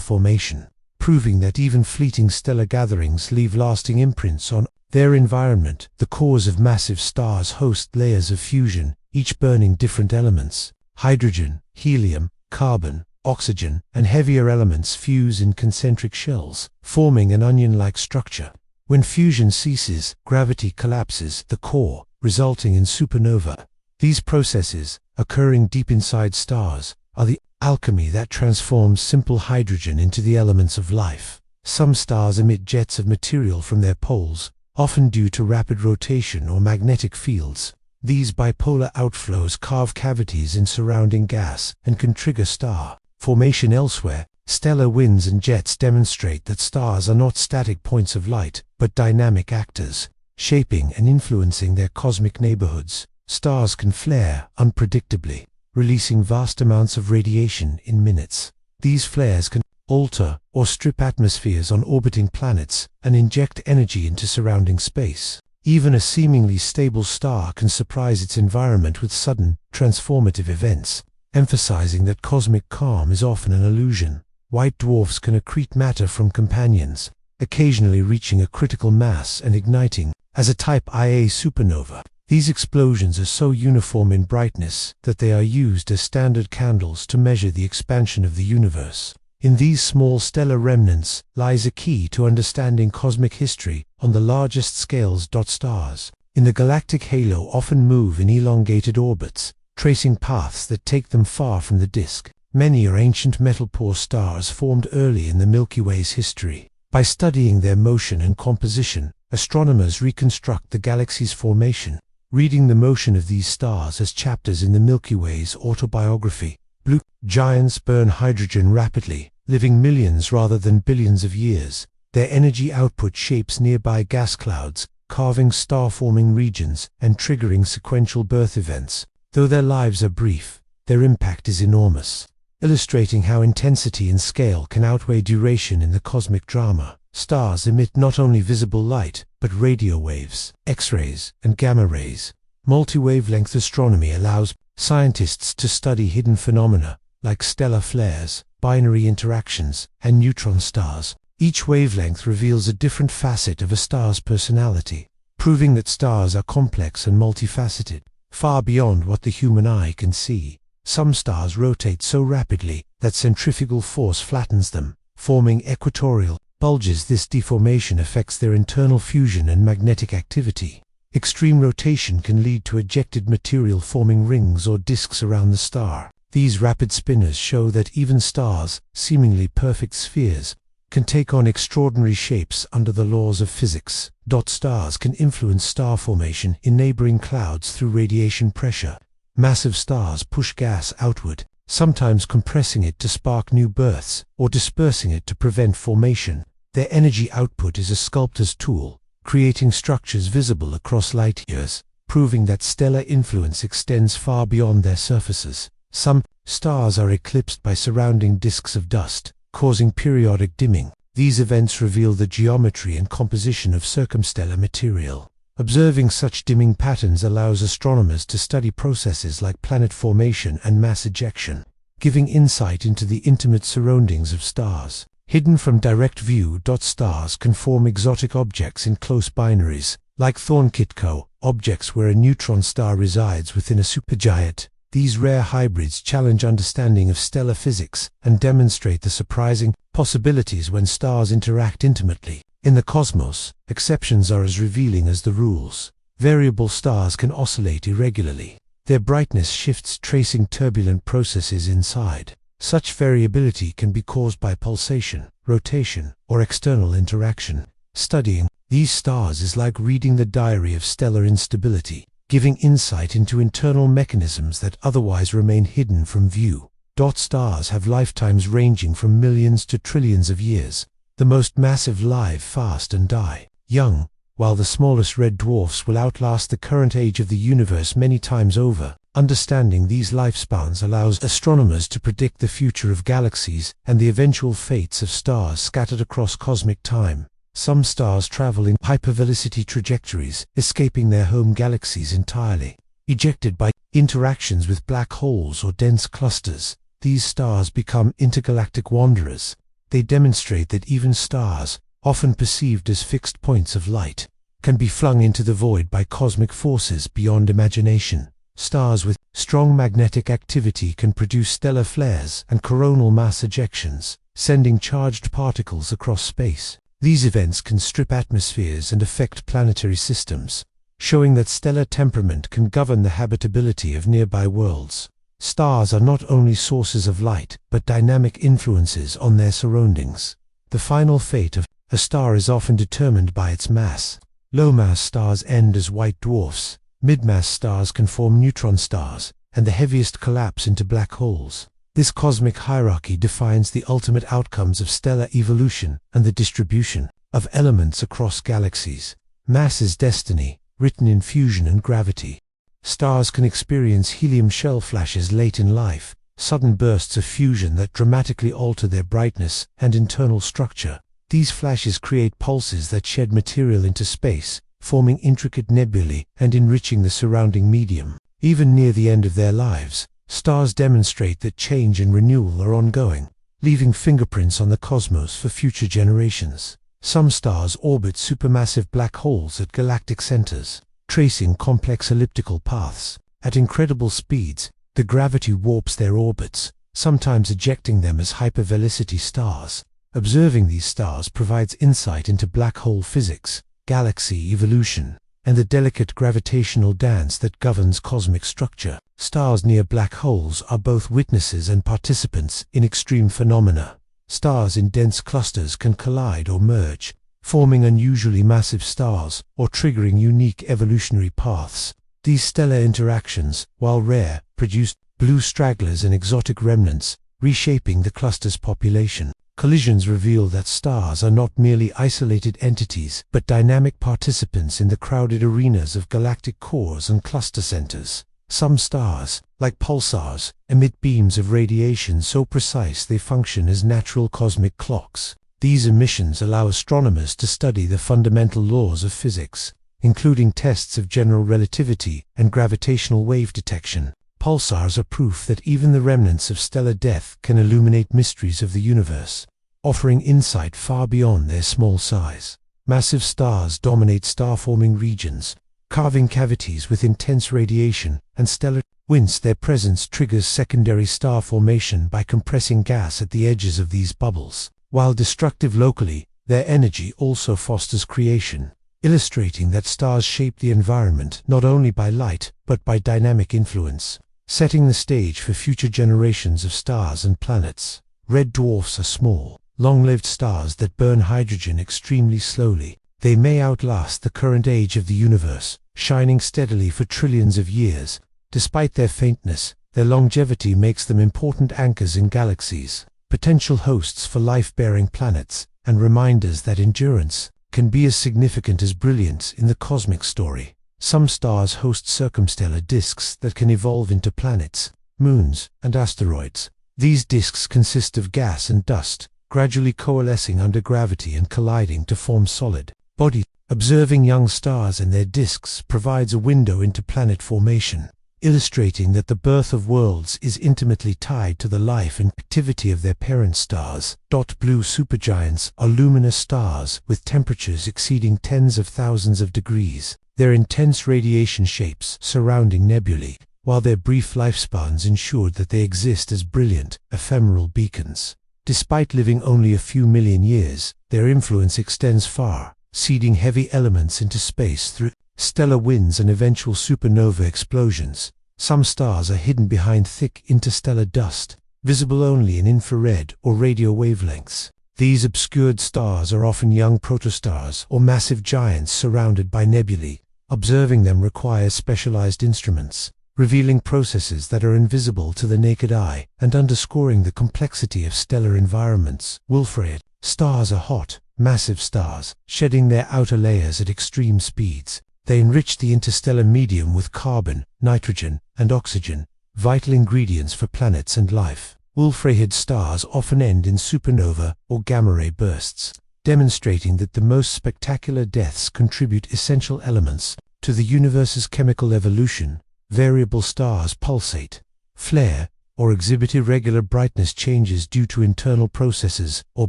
formation, proving that even fleeting stellar gatherings leave lasting imprints on their environment. The cores of massive stars host layers of fusion, each burning different elements. Hydrogen, helium, carbon, oxygen, and heavier elements fuse in concentric shells, forming an onion-like structure. When fusion ceases, gravity collapses the core, resulting in supernova. These processes, occurring deep inside stars, are the alchemy that transforms simple hydrogen into the elements of life. Some stars emit jets of material from their poles, often due to rapid rotation or magnetic fields. These bipolar outflows carve cavities in surrounding gas and can trigger star formation elsewhere. Stellar winds and jets demonstrate that stars are not static points of light, but dynamic actors, shaping and influencing their cosmic neighborhoods. Stars can flare unpredictably, releasing vast amounts of radiation in minutes. These flares can alter or strip atmospheres on orbiting planets and inject energy into surrounding space. Even a seemingly stable star can surprise its environment with sudden, transformative events, emphasizing that cosmic calm is often an illusion. White dwarfs can accrete matter from companions, occasionally reaching a critical mass and igniting as a Type Ia supernova. These explosions are so uniform in brightness that they are used as standard candles to measure the expansion of the universe. In these small stellar remnants lies a key to understanding cosmic history on the largest scales. Stars in the galactic halo often move in elongated orbits, tracing paths that take them far from the disk. Many are ancient metal-poor stars formed early in the Milky Way's history. By studying their motion and composition, astronomers reconstruct the galaxy's formation. Reading the motion of these stars as chapters in the Milky Way's autobiography, blue giants burn hydrogen rapidly, living millions rather than billions of years. Their energy output shapes nearby gas clouds, carving star-forming regions and triggering sequential birth events. Though their lives are brief, their impact is enormous, illustrating how intensity and scale can outweigh duration in the cosmic drama. Stars emit not only visible light, but radio waves, X-rays, and gamma rays. Multi-wavelength astronomy allows scientists to study hidden phenomena like stellar flares, binary interactions, and neutron stars. Each wavelength reveals a different facet of a star's personality, proving that stars are complex and multifaceted, far beyond what the human eye can see. Some stars rotate so rapidly that centrifugal force flattens them, forming equatorial bulges. This deformation affects their internal fusion and magnetic activity. Extreme rotation can lead to ejected material forming rings or disks around the star. These rapid spinners show that even stars, seemingly perfect spheres, can take on extraordinary shapes under the laws of physics. Stars can influence star formation in neighboring clouds through radiation pressure. Massive stars push gas outward, sometimes compressing it to spark new births, or dispersing it to prevent formation. Their energy output is a sculptor's tool, creating structures visible across light years, proving that stellar influence extends far beyond their surfaces. Some stars are eclipsed by surrounding disks of dust, causing periodic dimming. These events reveal the geometry and composition of circumstellar material. Observing such dimming patterns allows astronomers to study processes like planet formation and mass ejection, giving insight into the intimate surroundings of stars. Hidden from direct view, stars can form exotic objects in close binaries, like Thorn-Kitco, objects where a neutron star resides within a supergiant. These rare hybrids challenge understanding of stellar physics and demonstrate the surprising possibilities when stars interact intimately. In the cosmos, exceptions are as revealing as the rules. Variable stars can oscillate irregularly. Their brightness shifts, tracing turbulent processes inside. Such variability can be caused by pulsation, rotation, or external interaction. Studying these stars is like reading the diary of stellar instability, giving insight into internal mechanisms that otherwise remain hidden from view. Stars have lifetimes ranging from millions to trillions of years. The most massive live fast and die young, while the smallest red dwarfs will outlast the current age of the universe many times over. Understanding these lifespans allows astronomers to predict the future of galaxies and the eventual fates of stars scattered across cosmic time. Some stars travel in hypervelocity trajectories, escaping their home galaxies entirely. Ejected by interactions with black holes or dense clusters, these stars become intergalactic wanderers. They demonstrate that even stars, often perceived as fixed points of light, can be flung into the void by cosmic forces beyond imagination. Stars with strong magnetic activity can produce stellar flares and coronal mass ejections, sending charged particles across space. These events can strip atmospheres and affect planetary systems, showing that stellar temperament can govern the habitability of nearby worlds. Stars are not only sources of light, but dynamic influences on their surroundings. The final fate of a star is often determined by its mass. Low-mass stars end as white dwarfs, mid-mass stars can form neutron stars, and the heaviest collapse into black holes. This cosmic hierarchy defines the ultimate outcomes of stellar evolution and the distribution of elements across galaxies. Mass is destiny, written in fusion and gravity. Stars can experience helium shell flashes late in life, sudden bursts of fusion that dramatically alter their brightness and internal structure. These flashes create pulses that shed material into space, forming intricate nebulae and enriching the surrounding medium. Even near the end of their lives, stars demonstrate that change and renewal are ongoing, leaving fingerprints on the cosmos for future generations. Some stars orbit supermassive black holes at galactic centers, tracing complex elliptical paths. At incredible speeds, the gravity warps their orbits, sometimes ejecting them as hypervelocity stars. Observing these stars provides insight into black hole physics, galaxy evolution, and the delicate gravitational dance that governs cosmic structure. Stars near black holes are both witnesses and participants in extreme phenomena. Stars in dense clusters can collide or merge, forming unusually massive stars or triggering unique evolutionary paths. These stellar interactions, while rare, produce blue stragglers and exotic remnants, reshaping the cluster's population. Collisions reveal that stars are not merely isolated entities, but dynamic participants in the crowded arenas of galactic cores and cluster centers. Some stars, like pulsars, emit beams of radiation so precise they function as natural cosmic clocks. These emissions allow astronomers to study the fundamental laws of physics, including tests of general relativity and gravitational wave detection. Pulsars are proof that even the remnants of stellar death can illuminate mysteries of the universe, offering insight far beyond their small size. Massive stars dominate star-forming regions, carving cavities with intense radiation and stellar winds. Their presence triggers secondary star formation by compressing gas at the edges of these bubbles. While destructive locally, their energy also fosters creation, illustrating that stars shape the environment not only by light, but by dynamic influence, setting the stage for future generations of stars and planets. Red dwarfs are small, long-lived stars that burn hydrogen extremely slowly. They may outlast the current age of the universe, shining steadily for trillions of years. Despite their faintness, their longevity makes them important anchors in galaxies, potential hosts for life-bearing planets, and reminders that endurance can be as significant as brilliance in the cosmic story. Some stars host circumstellar disks that can evolve into planets, moons, and asteroids. These disks consist of gas and dust, gradually coalescing under gravity and colliding to form solid bodies. Observing young stars and their disks provides a window into planet formation, illustrating that the birth of worlds is intimately tied to the life and activity of their parent stars. Blue supergiants are luminous stars with temperatures exceeding tens of thousands of degrees. Their intense radiation shapes surrounding nebulae, while their brief lifespans ensured that they exist as brilliant, ephemeral beacons. Despite living only a few million years, their influence extends far, seeding heavy elements into space through stellar winds and eventual supernova explosions. Some stars are hidden behind thick interstellar dust, visible only in infrared or radio wavelengths. These obscured stars are often young protostars or massive giants surrounded by nebulae. Observing them requires specialized instruments, revealing processes that are invisible to the naked eye and underscoring the complexity of stellar environments. Wolf-Rayet stars are hot, massive stars, shedding their outer layers at extreme speeds. They enrich the interstellar medium with carbon, nitrogen, and oxygen, vital ingredients for planets and life. Wolf-Rayet stars often end in supernova or gamma-ray bursts, demonstrating that the most spectacular deaths contribute essential elements to the universe's chemical evolution. Variable stars pulsate, flare, or exhibit irregular brightness changes due to internal processes or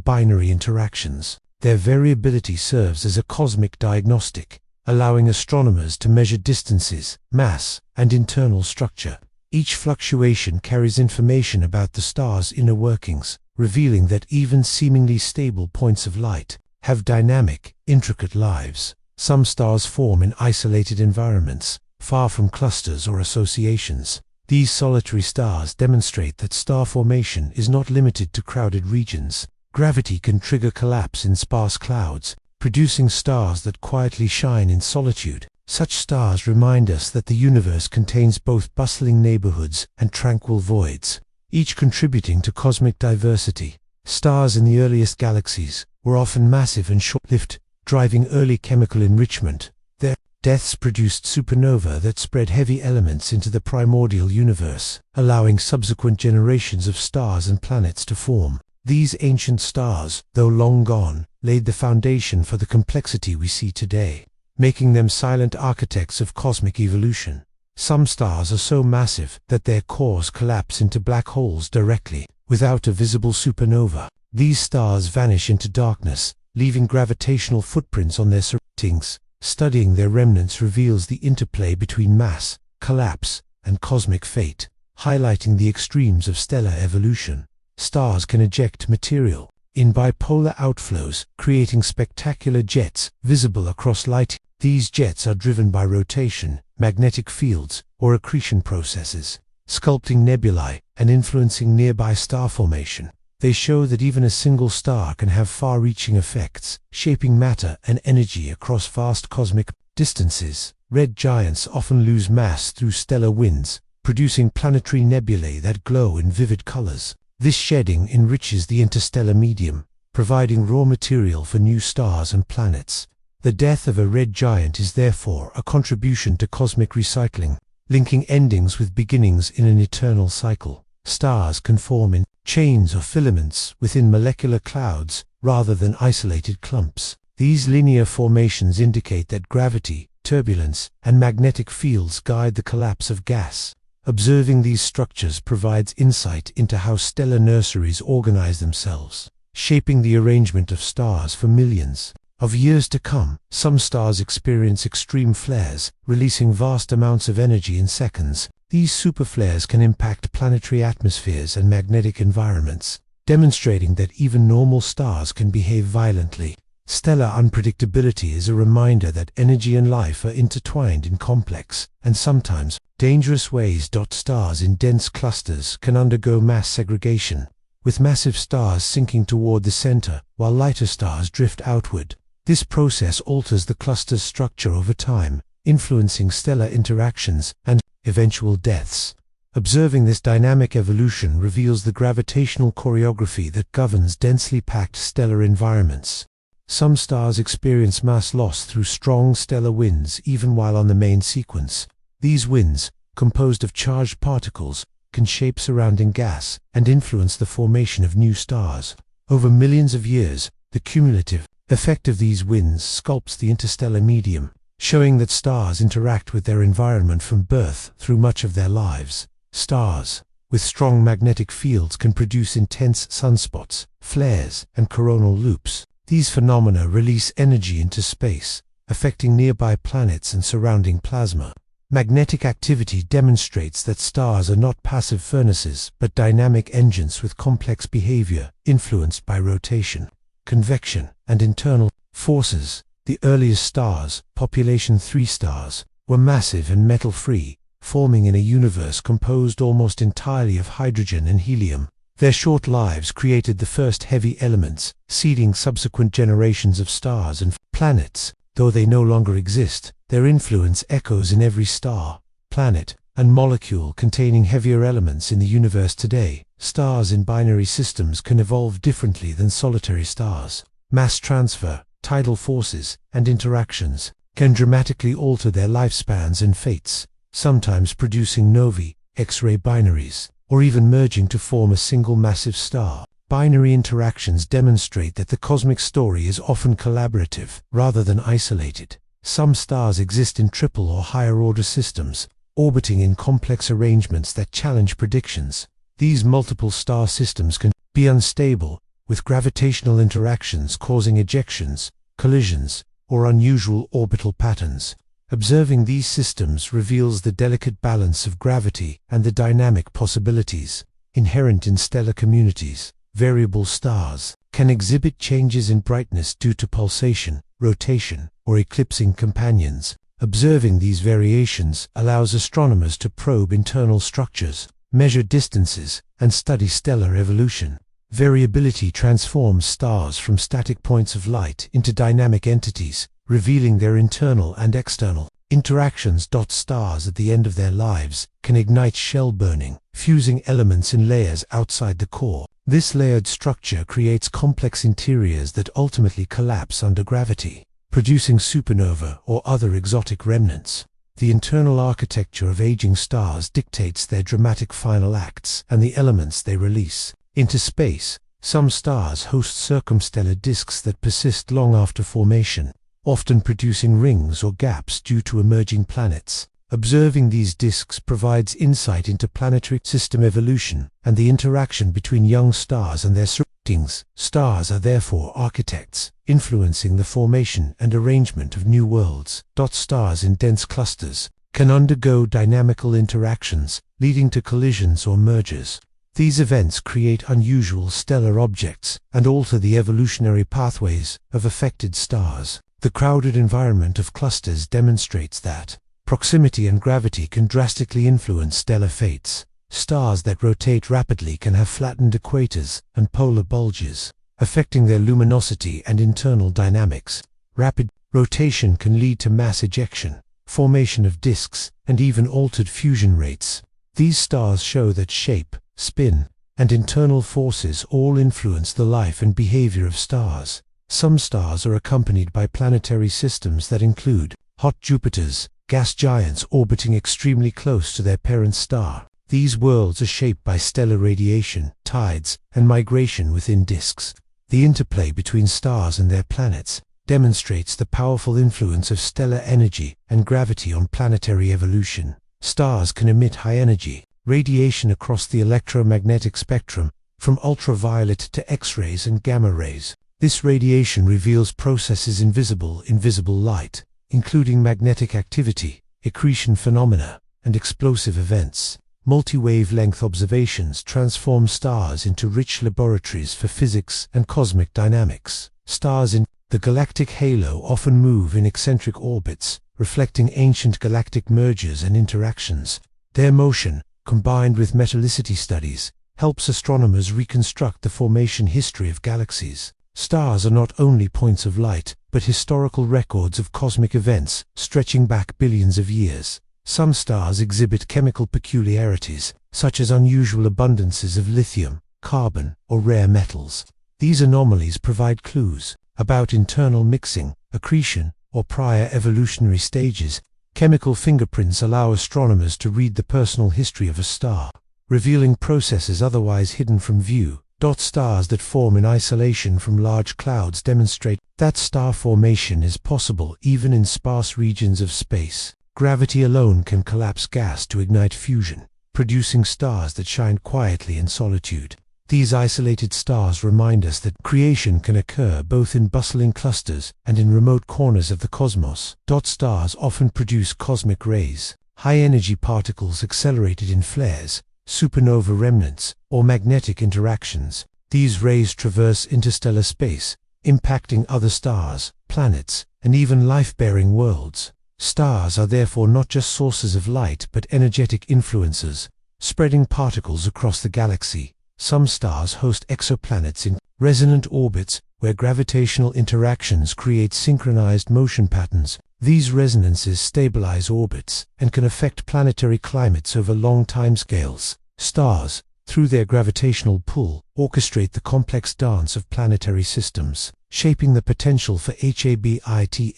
binary interactions. Their variability serves as a cosmic diagnostic, allowing astronomers to measure distances, mass, and internal structure. Each fluctuation carries information about the star's inner workings, revealing that even seemingly stable points of light have dynamic, intricate lives. Some stars form in isolated environments, far from clusters or associations. These solitary stars demonstrate that star formation is not limited to crowded regions. Gravity can trigger collapse in sparse clouds, producing stars that quietly shine in solitude. Such stars remind us that the universe contains both bustling neighborhoods and tranquil voids, each contributing to cosmic diversity. Stars in the earliest galaxies were often massive and short-lived, driving early chemical enrichment. Their deaths produced supernovae that spread heavy elements into the primordial universe, allowing subsequent generations of stars and planets to form. These ancient stars, though long gone, laid the foundation for the complexity we see today, making them silent architects of cosmic evolution. Some stars are so massive that their cores collapse into black holes directly, without a visible supernova. These stars vanish into darkness, leaving gravitational footprints on their surroundings. Studying their remnants reveals the interplay between mass, collapse, and cosmic fate, highlighting the extremes of stellar evolution. Stars can eject material in bipolar outflows, creating spectacular jets visible across light. These jets are driven by rotation, magnetic fields, or accretion processes, sculpting nebulae and influencing nearby star formation. They show that even a single star can have far-reaching effects, shaping matter and energy across vast cosmic distances. Red giants often lose mass through stellar winds, producing planetary nebulae that glow in vivid colors. This shedding enriches the interstellar medium, providing raw material for new stars and planets. The death of a red giant is therefore a contribution to cosmic recycling, linking endings with beginnings in an eternal cycle. Stars can form in chains or filaments within molecular clouds rather than isolated clumps. These linear formations indicate that gravity, turbulence, and magnetic fields guide the collapse of gas. Observing these structures provides insight into how stellar nurseries organize themselves, shaping the arrangement of stars for millions of years to come. Some stars experience extreme flares, releasing vast amounts of energy in seconds. These superflares can impact planetary atmospheres and magnetic environments, demonstrating that even normal stars can behave violently. Stellar unpredictability is a reminder that energy and life are intertwined in complex and sometimes dangerous ways. Stars in dense clusters can undergo mass segregation, with massive stars sinking toward the center while lighter stars drift outward. This process alters the cluster's structure over time, influencing stellar interactions and eventual deaths. Observing this dynamic evolution reveals the gravitational choreography that governs densely packed stellar environments. Some stars experience mass loss through strong stellar winds even while on the main sequence. These winds, composed of charged particles, can shape surrounding gas and influence the formation of new stars. Over millions of years, the cumulative effect of these winds sculpts the interstellar medium, showing that stars interact with their environment from birth through much of their lives. Stars with strong magnetic fields can produce intense sunspots, flares, and coronal loops. These phenomena release energy into space, affecting nearby planets and surrounding plasma. Magnetic activity demonstrates that stars are not passive furnaces but dynamic engines with complex behavior influenced by rotation, convection, and internal forces. The earliest stars, population 3 stars, were massive and metal-free, forming in a universe composed almost entirely of hydrogen and helium. Their short lives created the first heavy elements, seeding subsequent generations of stars and planets. Though they no longer exist, their influence echoes in every star, planet, and molecule containing heavier elements in the universe today. Stars in binary systems can evolve differently than solitary stars. Mass transfer, tidal forces, and interactions can dramatically alter their lifespans and fates, sometimes producing novae, X-ray binaries, or even merging to form a single massive star. Binary interactions demonstrate that the cosmic story is often collaborative rather than isolated. Some stars exist in triple or higher-order systems, orbiting in complex arrangements that challenge predictions. These multiple star systems can be unstable, with gravitational interactions causing ejections, collisions, or unusual orbital patterns. Observing these systems reveals the delicate balance of gravity and the dynamic possibilities inherent in stellar communities. Variable stars can exhibit changes in brightness due to pulsation, rotation, or eclipsing companions. Observing these variations allows astronomers to probe internal structures, measure distances, and study stellar evolution. Variability transforms stars from static points of light into dynamic entities, revealing their internal and external interactions. Stars at the end of their lives can ignite shell burning, fusing elements in layers outside the core. This layered structure creates complex interiors that ultimately collapse under gravity, producing supernova or other exotic remnants. The internal architecture of aging stars dictates their dramatic final acts and the elements they release into space. Some stars host circumstellar disks that persist long after formation, often producing rings or gaps due to emerging planets. Observing these disks provides insight into planetary system evolution and the interaction between young stars and their surroundings. Stars are therefore architects, influencing the formation and arrangement of new worlds. Stars in dense clusters can undergo dynamical interactions, leading to collisions or mergers. These events create unusual stellar objects and alter the evolutionary pathways of affected stars. The crowded environment of clusters demonstrates that proximity and gravity can drastically influence stellar fates. Stars that rotate rapidly can have flattened equators and polar bulges, affecting their luminosity and internal dynamics. Rapid rotation can lead to mass ejection, formation of disks, and even altered fusion rates. These stars show that shape, spin, and internal forces all influence the life and behavior of stars. Some stars are accompanied by planetary systems that include hot Jupiters, gas giants orbiting extremely close to their parent star. These worlds are shaped by stellar radiation, tides, and migration within disks. The interplay between stars and their planets demonstrates the powerful influence of stellar energy and gravity on planetary evolution. Stars can emit high-energy radiation across the electromagnetic spectrum, from ultraviolet to X-rays and gamma rays. This radiation reveals processes invisible in visible light, including magnetic activity, accretion phenomena, and explosive events. multi-wavelength observations transform stars into rich laboratories for physics and cosmic dynamics. Stars in the galactic halo often move in eccentric orbits, reflecting ancient galactic mergers and interactions. Their motion, combined with metallicity studies, helps astronomers reconstruct the formation history of galaxies. Stars are not only points of light, but historical records of cosmic events stretching back billions of years. Some stars exhibit chemical peculiarities, such as unusual abundances of lithium, carbon, or rare metals. These anomalies provide clues about internal mixing, accretion, or prior evolutionary stages. Chemical fingerprints allow astronomers to read the personal history of a star, revealing processes otherwise hidden from view. Stars that form in isolation from large clouds demonstrate that star formation is possible even in sparse regions of space. Gravity alone can collapse gas to ignite fusion, producing stars that shine quietly in solitude. These isolated stars remind us that creation can occur both in bustling clusters and in remote corners of the cosmos. Stars often produce cosmic rays, high-energy particles accelerated in flares, supernova remnants, or magnetic interactions. These rays traverse interstellar space, impacting other stars, planets, and even life-bearing worlds. Stars are therefore not just sources of light but energetic influencers, spreading particles across the galaxy. Some stars host exoplanets in resonant orbits where gravitational interactions create synchronized motion patterns. These resonances stabilize orbits and can affect planetary climates over long timescales. Stars, through their gravitational pull, orchestrate the complex dance of planetary systems, shaping the potential for habitability.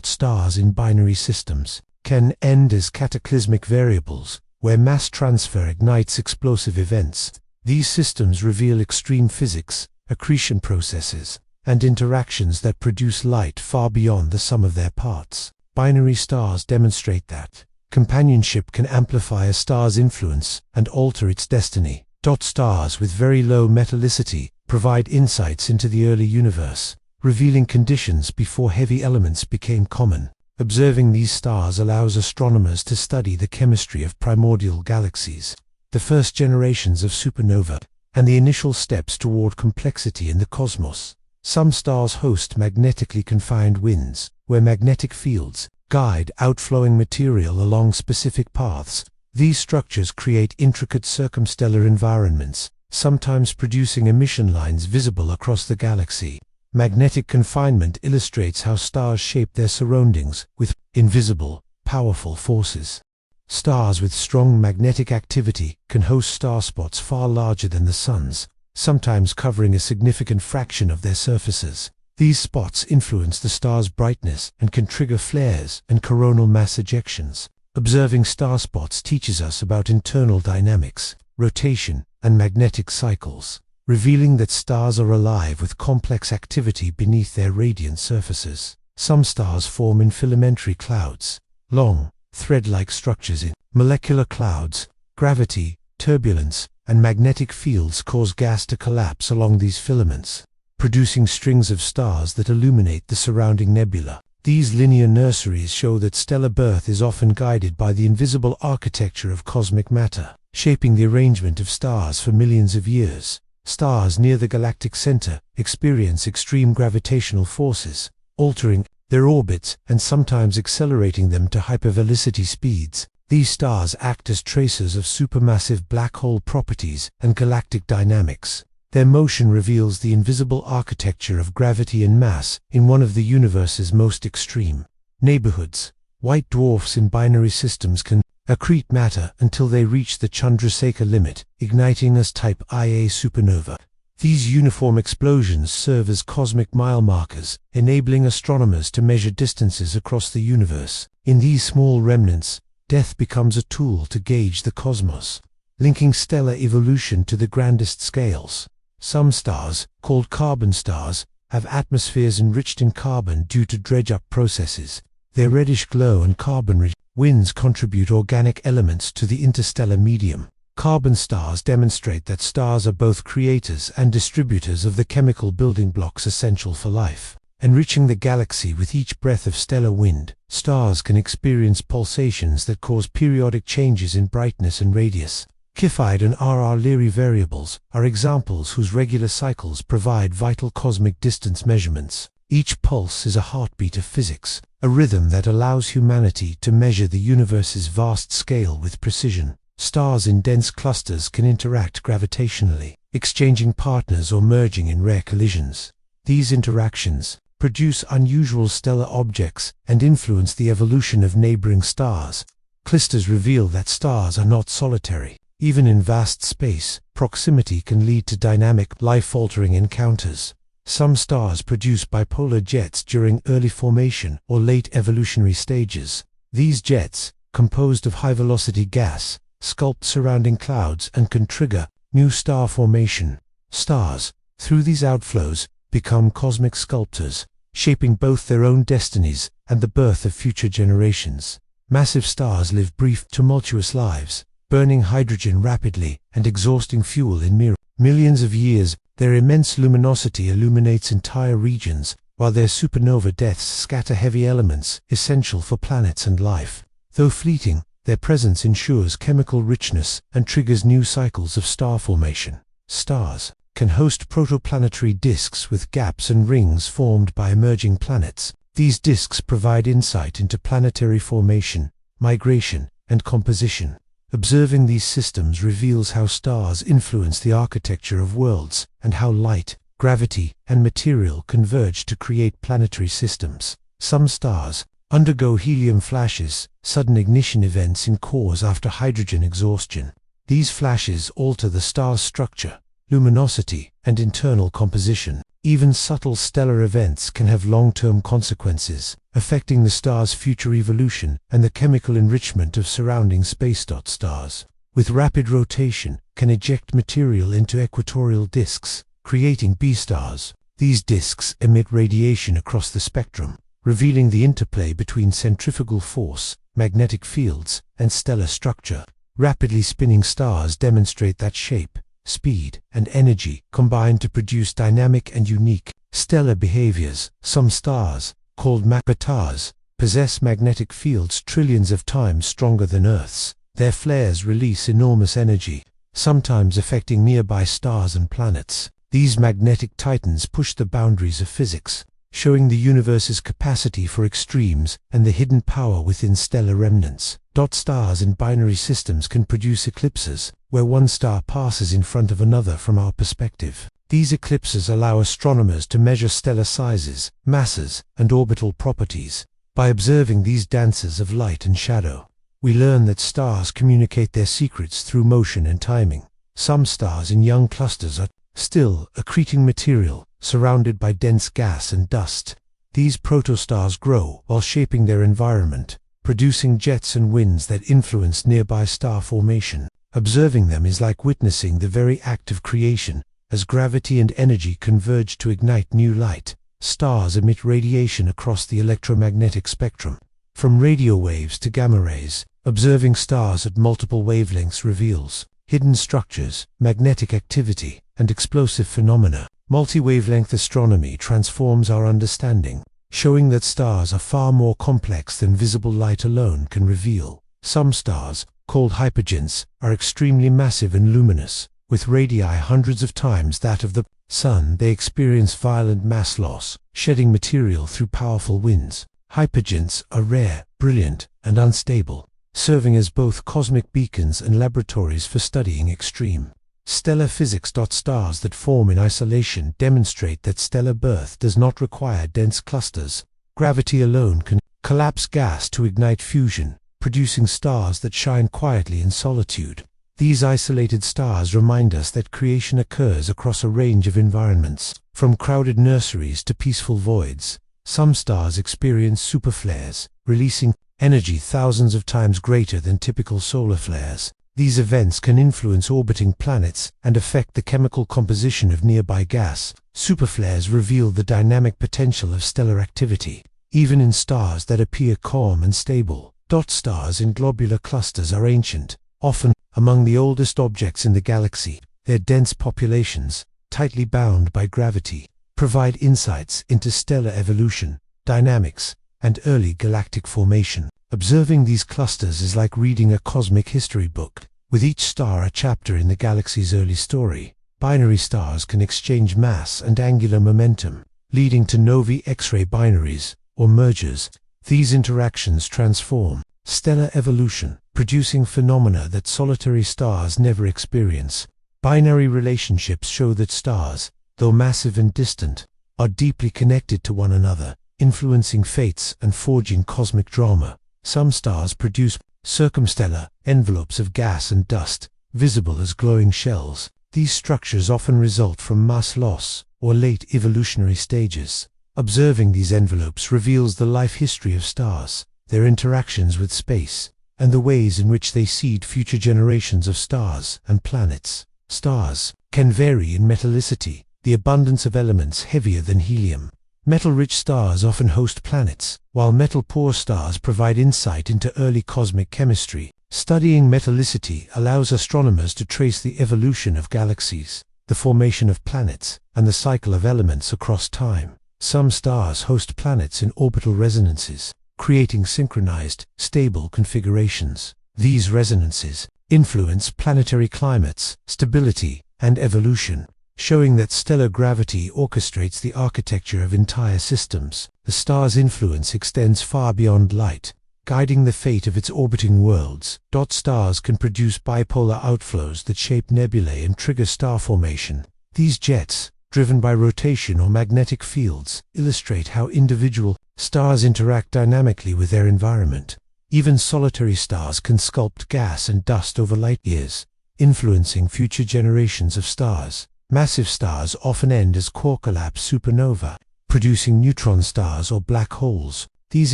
Stars in binary systems can end as cataclysmic variables, where mass transfer ignites explosive events. These systems reveal extreme physics, accretion processes, and interactions that produce light far beyond the sum of their parts. Binary stars demonstrate that companionship can amplify a star's influence and alter its destiny. Stars with very low metallicity provide insights into the early universe, revealing conditions before heavy elements became common. Observing these stars allows astronomers to study the chemistry of primordial galaxies, the first generations of supernova, and the initial steps toward complexity in the cosmos. Some stars host magnetically confined winds, where magnetic fields guide outflowing material along specific paths. These structures create intricate circumstellar environments, sometimes producing emission lines visible across the galaxy. Magnetic confinement illustrates how stars shape their surroundings with invisible, powerful forces. Stars with strong magnetic activity can host star spots far larger than the Sun's, sometimes covering a significant fraction of their surfaces. These spots influence the star's brightness and can trigger flares and coronal mass ejections. Observing star spots teaches us about internal dynamics, rotation, and magnetic cycles, revealing that stars are alive with complex activity beneath their radiant surfaces. Some stars form in filamentary clouds, long, thread-like structures in molecular clouds. Gravity, turbulence, and magnetic fields cause gas to collapse along these filaments, producing strings of stars that illuminate the surrounding nebula. These linear nurseries show that stellar birth is often guided by the invisible architecture of cosmic matter, shaping the arrangement of stars for millions of years. Stars near the galactic center experience extreme gravitational forces, altering their orbits and sometimes accelerating them to hypervelocity speeds. These stars act as tracers of supermassive black hole properties and galactic dynamics. Their motion reveals the invisible architecture of gravity and mass in one of the universe's most extreme neighborhoods. White dwarfs in binary systems can accrete matter until they reach the Chandrasekhar limit, igniting as Type Ia supernova. These uniform explosions serve as cosmic mile markers, enabling astronomers to measure distances across the universe. In these small remnants, death becomes a tool to gauge the cosmos, linking stellar evolution to the grandest scales. Some stars, called carbon stars, have atmospheres enriched in carbon due to dredge-up processes. Their reddish glow and carbon-rich winds contribute organic elements to the interstellar medium. Carbon stars demonstrate that stars are both creators and distributors of the chemical building blocks essential for life. enriching the galaxy with each breath of stellar wind. Stars can experience pulsations that cause periodic changes in brightness and radius. Cepheid and R.R. Leary variables are examples whose regular cycles provide vital cosmic distance measurements. Each pulse is a heartbeat of physics, a rhythm that allows humanity to measure the universe's vast scale with precision. Stars in dense clusters can interact gravitationally, exchanging partners or merging in rare collisions. These interactions produce unusual stellar objects and influence the evolution of neighboring stars. Clusters reveal that stars are not solitary. Even in vast space, proximity can lead to dynamic, life-altering encounters. Some stars produce bipolar jets during early formation or late evolutionary stages. These jets, composed of high-velocity gas, sculpt surrounding clouds and can trigger new star formation. Stars, through these outflows, become cosmic sculptors, shaping both their own destinies and the birth of future generations. Massive stars live brief, tumultuous lives, burning hydrogen rapidly and exhausting fuel in millions of years. Their immense luminosity illuminates entire regions, while their supernova deaths scatter heavy elements essential for planets and life. Though fleeting, their presence ensures chemical richness and triggers new cycles of star formation. Stars can host protoplanetary disks with gaps and rings formed by emerging planets. These disks provide insight into planetary formation, migration, and composition. Observing these systems reveals how stars influence the architecture of worlds and how light, gravity, and material converge to create planetary systems. Some stars undergo helium flashes, sudden ignition events in cores after hydrogen exhaustion. These flashes alter the star's structure, luminosity, and internal composition. Even subtle stellar events can have long-term consequences, affecting the star's future evolution and the chemical enrichment of surrounding space. Stars, with rapid rotation, can eject material into equatorial disks, creating B-stars. These disks emit radiation across the spectrum, revealing the interplay between centrifugal force, magnetic fields, and stellar structure. Rapidly spinning stars demonstrate that shape, speed, and energy combine to produce dynamic and unique stellar behaviors. Some stars, called magnetars, possess magnetic fields trillions of times stronger than Earth's. Their flares release enormous energy, sometimes affecting nearby stars and planets. These magnetic titans push the boundaries of physics, showing the universe's capacity for extremes and the hidden power within stellar remnants. Stars in binary systems can produce eclipses, where one star passes in front of another from our perspective. These eclipses allow astronomers to measure stellar sizes, masses, and orbital properties. By observing these dances of light and shadow, we learn that stars communicate their secrets through motion and timing. Some stars in young clusters are still accreting material, surrounded by dense gas and dust. These protostars grow while shaping their environment, producing jets and winds that influence nearby star formation. Observing them is like witnessing the very act of creation, as gravity and energy converge to ignite new light. Stars emit radiation across the electromagnetic spectrum. From radio waves to gamma rays, observing stars at multiple wavelengths reveals hidden structures, magnetic activity, and explosive phenomena. Multi-wavelength astronomy transforms our understanding, showing that stars are far more complex than visible light alone can reveal. Some stars, called hypergiants, are extremely massive and luminous. With radii hundreds of times that of the Sun, they experience violent mass loss, shedding material through powerful winds. Hypergiants are rare, brilliant, and unstable, serving as both cosmic beacons and laboratories for studying extreme stellar physics. Stars that form in isolation demonstrate that stellar birth does not require dense clusters. Gravity alone can collapse gas to ignite fusion, producing stars that shine quietly in solitude. These isolated stars remind us that creation occurs across a range of environments, from crowded nurseries to peaceful voids. Some stars experience superflares, releasing energy thousands of times greater than typical solar flares. These events can influence orbiting planets and affect the chemical composition of nearby gas. Superflares reveal the dynamic potential of stellar activity, even in stars that appear calm and stable. Stars in globular clusters are ancient, often among the oldest objects in the galaxy. Their dense populations, tightly bound by gravity, provide insights into stellar evolution, dynamics, and early galactic formation. Observing these clusters is like reading a cosmic history book, with each star a chapter in the galaxy's early story. Binary stars can exchange mass and angular momentum, leading to novae, X-ray binaries, or mergers. These interactions transform stellar evolution, producing phenomena that solitary stars never experience. Binary relationships show that stars, though massive and distant, are deeply connected to one another, influencing fates and forging cosmic drama. Some stars produce circumstellar envelopes of gas and dust, visible as glowing shells. These structures often result from mass loss or late evolutionary stages. Observing these envelopes reveals the life history of stars, their interactions with space, and the ways in which they seed future generations of stars and planets. Stars can vary in metallicity, the abundance of elements heavier than helium. Metal-rich stars often host planets, while metal-poor stars provide insight into early cosmic chemistry. Studying metallicity allows astronomers to trace the evolution of galaxies, the formation of planets, and the cycle of elements across time. Some stars host planets in orbital resonances, creating synchronized, stable configurations. These resonances influence planetary climates, stability, and evolution, showing that stellar gravity orchestrates the architecture of entire systems. The star's influence extends far beyond light, guiding the fate of its orbiting worlds. Stars can produce bipolar outflows that shape nebulae and trigger star formation. These jets, driven by rotation or magnetic fields, illustrate how individual stars interact dynamically with their environment. Even solitary stars can sculpt gas and dust over light years, influencing future generations of stars. Massive stars often end as core collapse supernova, producing neutron stars or black holes. These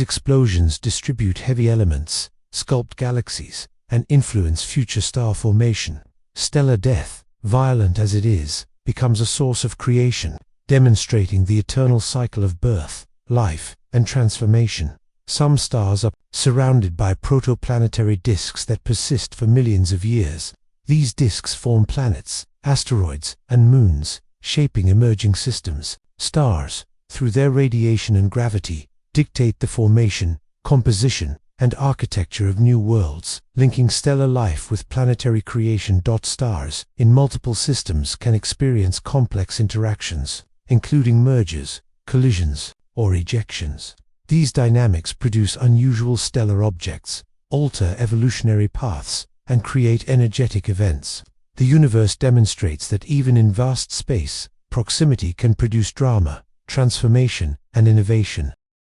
explosions distribute heavy elements, sculpt galaxies, and influence future star formation. Stellar death, violent as it is, becomes a source of creation, demonstrating the eternal cycle of birth, life, and transformation. Some stars are surrounded by protoplanetary disk that persist for millions of years. These disks form planets, asteroids, and moons, shaping emerging systems. Stars, through their radiation and gravity, dictate the formation, composition, and architecture of new worlds, linking stellar life with planetary creation. Stars in multiple systems can experience complex interactions, including mergers, collisions, or ejections. These dynamics produce unusual stellar objects, alter evolutionary paths, and create energetic events. The universe demonstrates that even in vast space, proximity can produce drama, transformation, and innovation.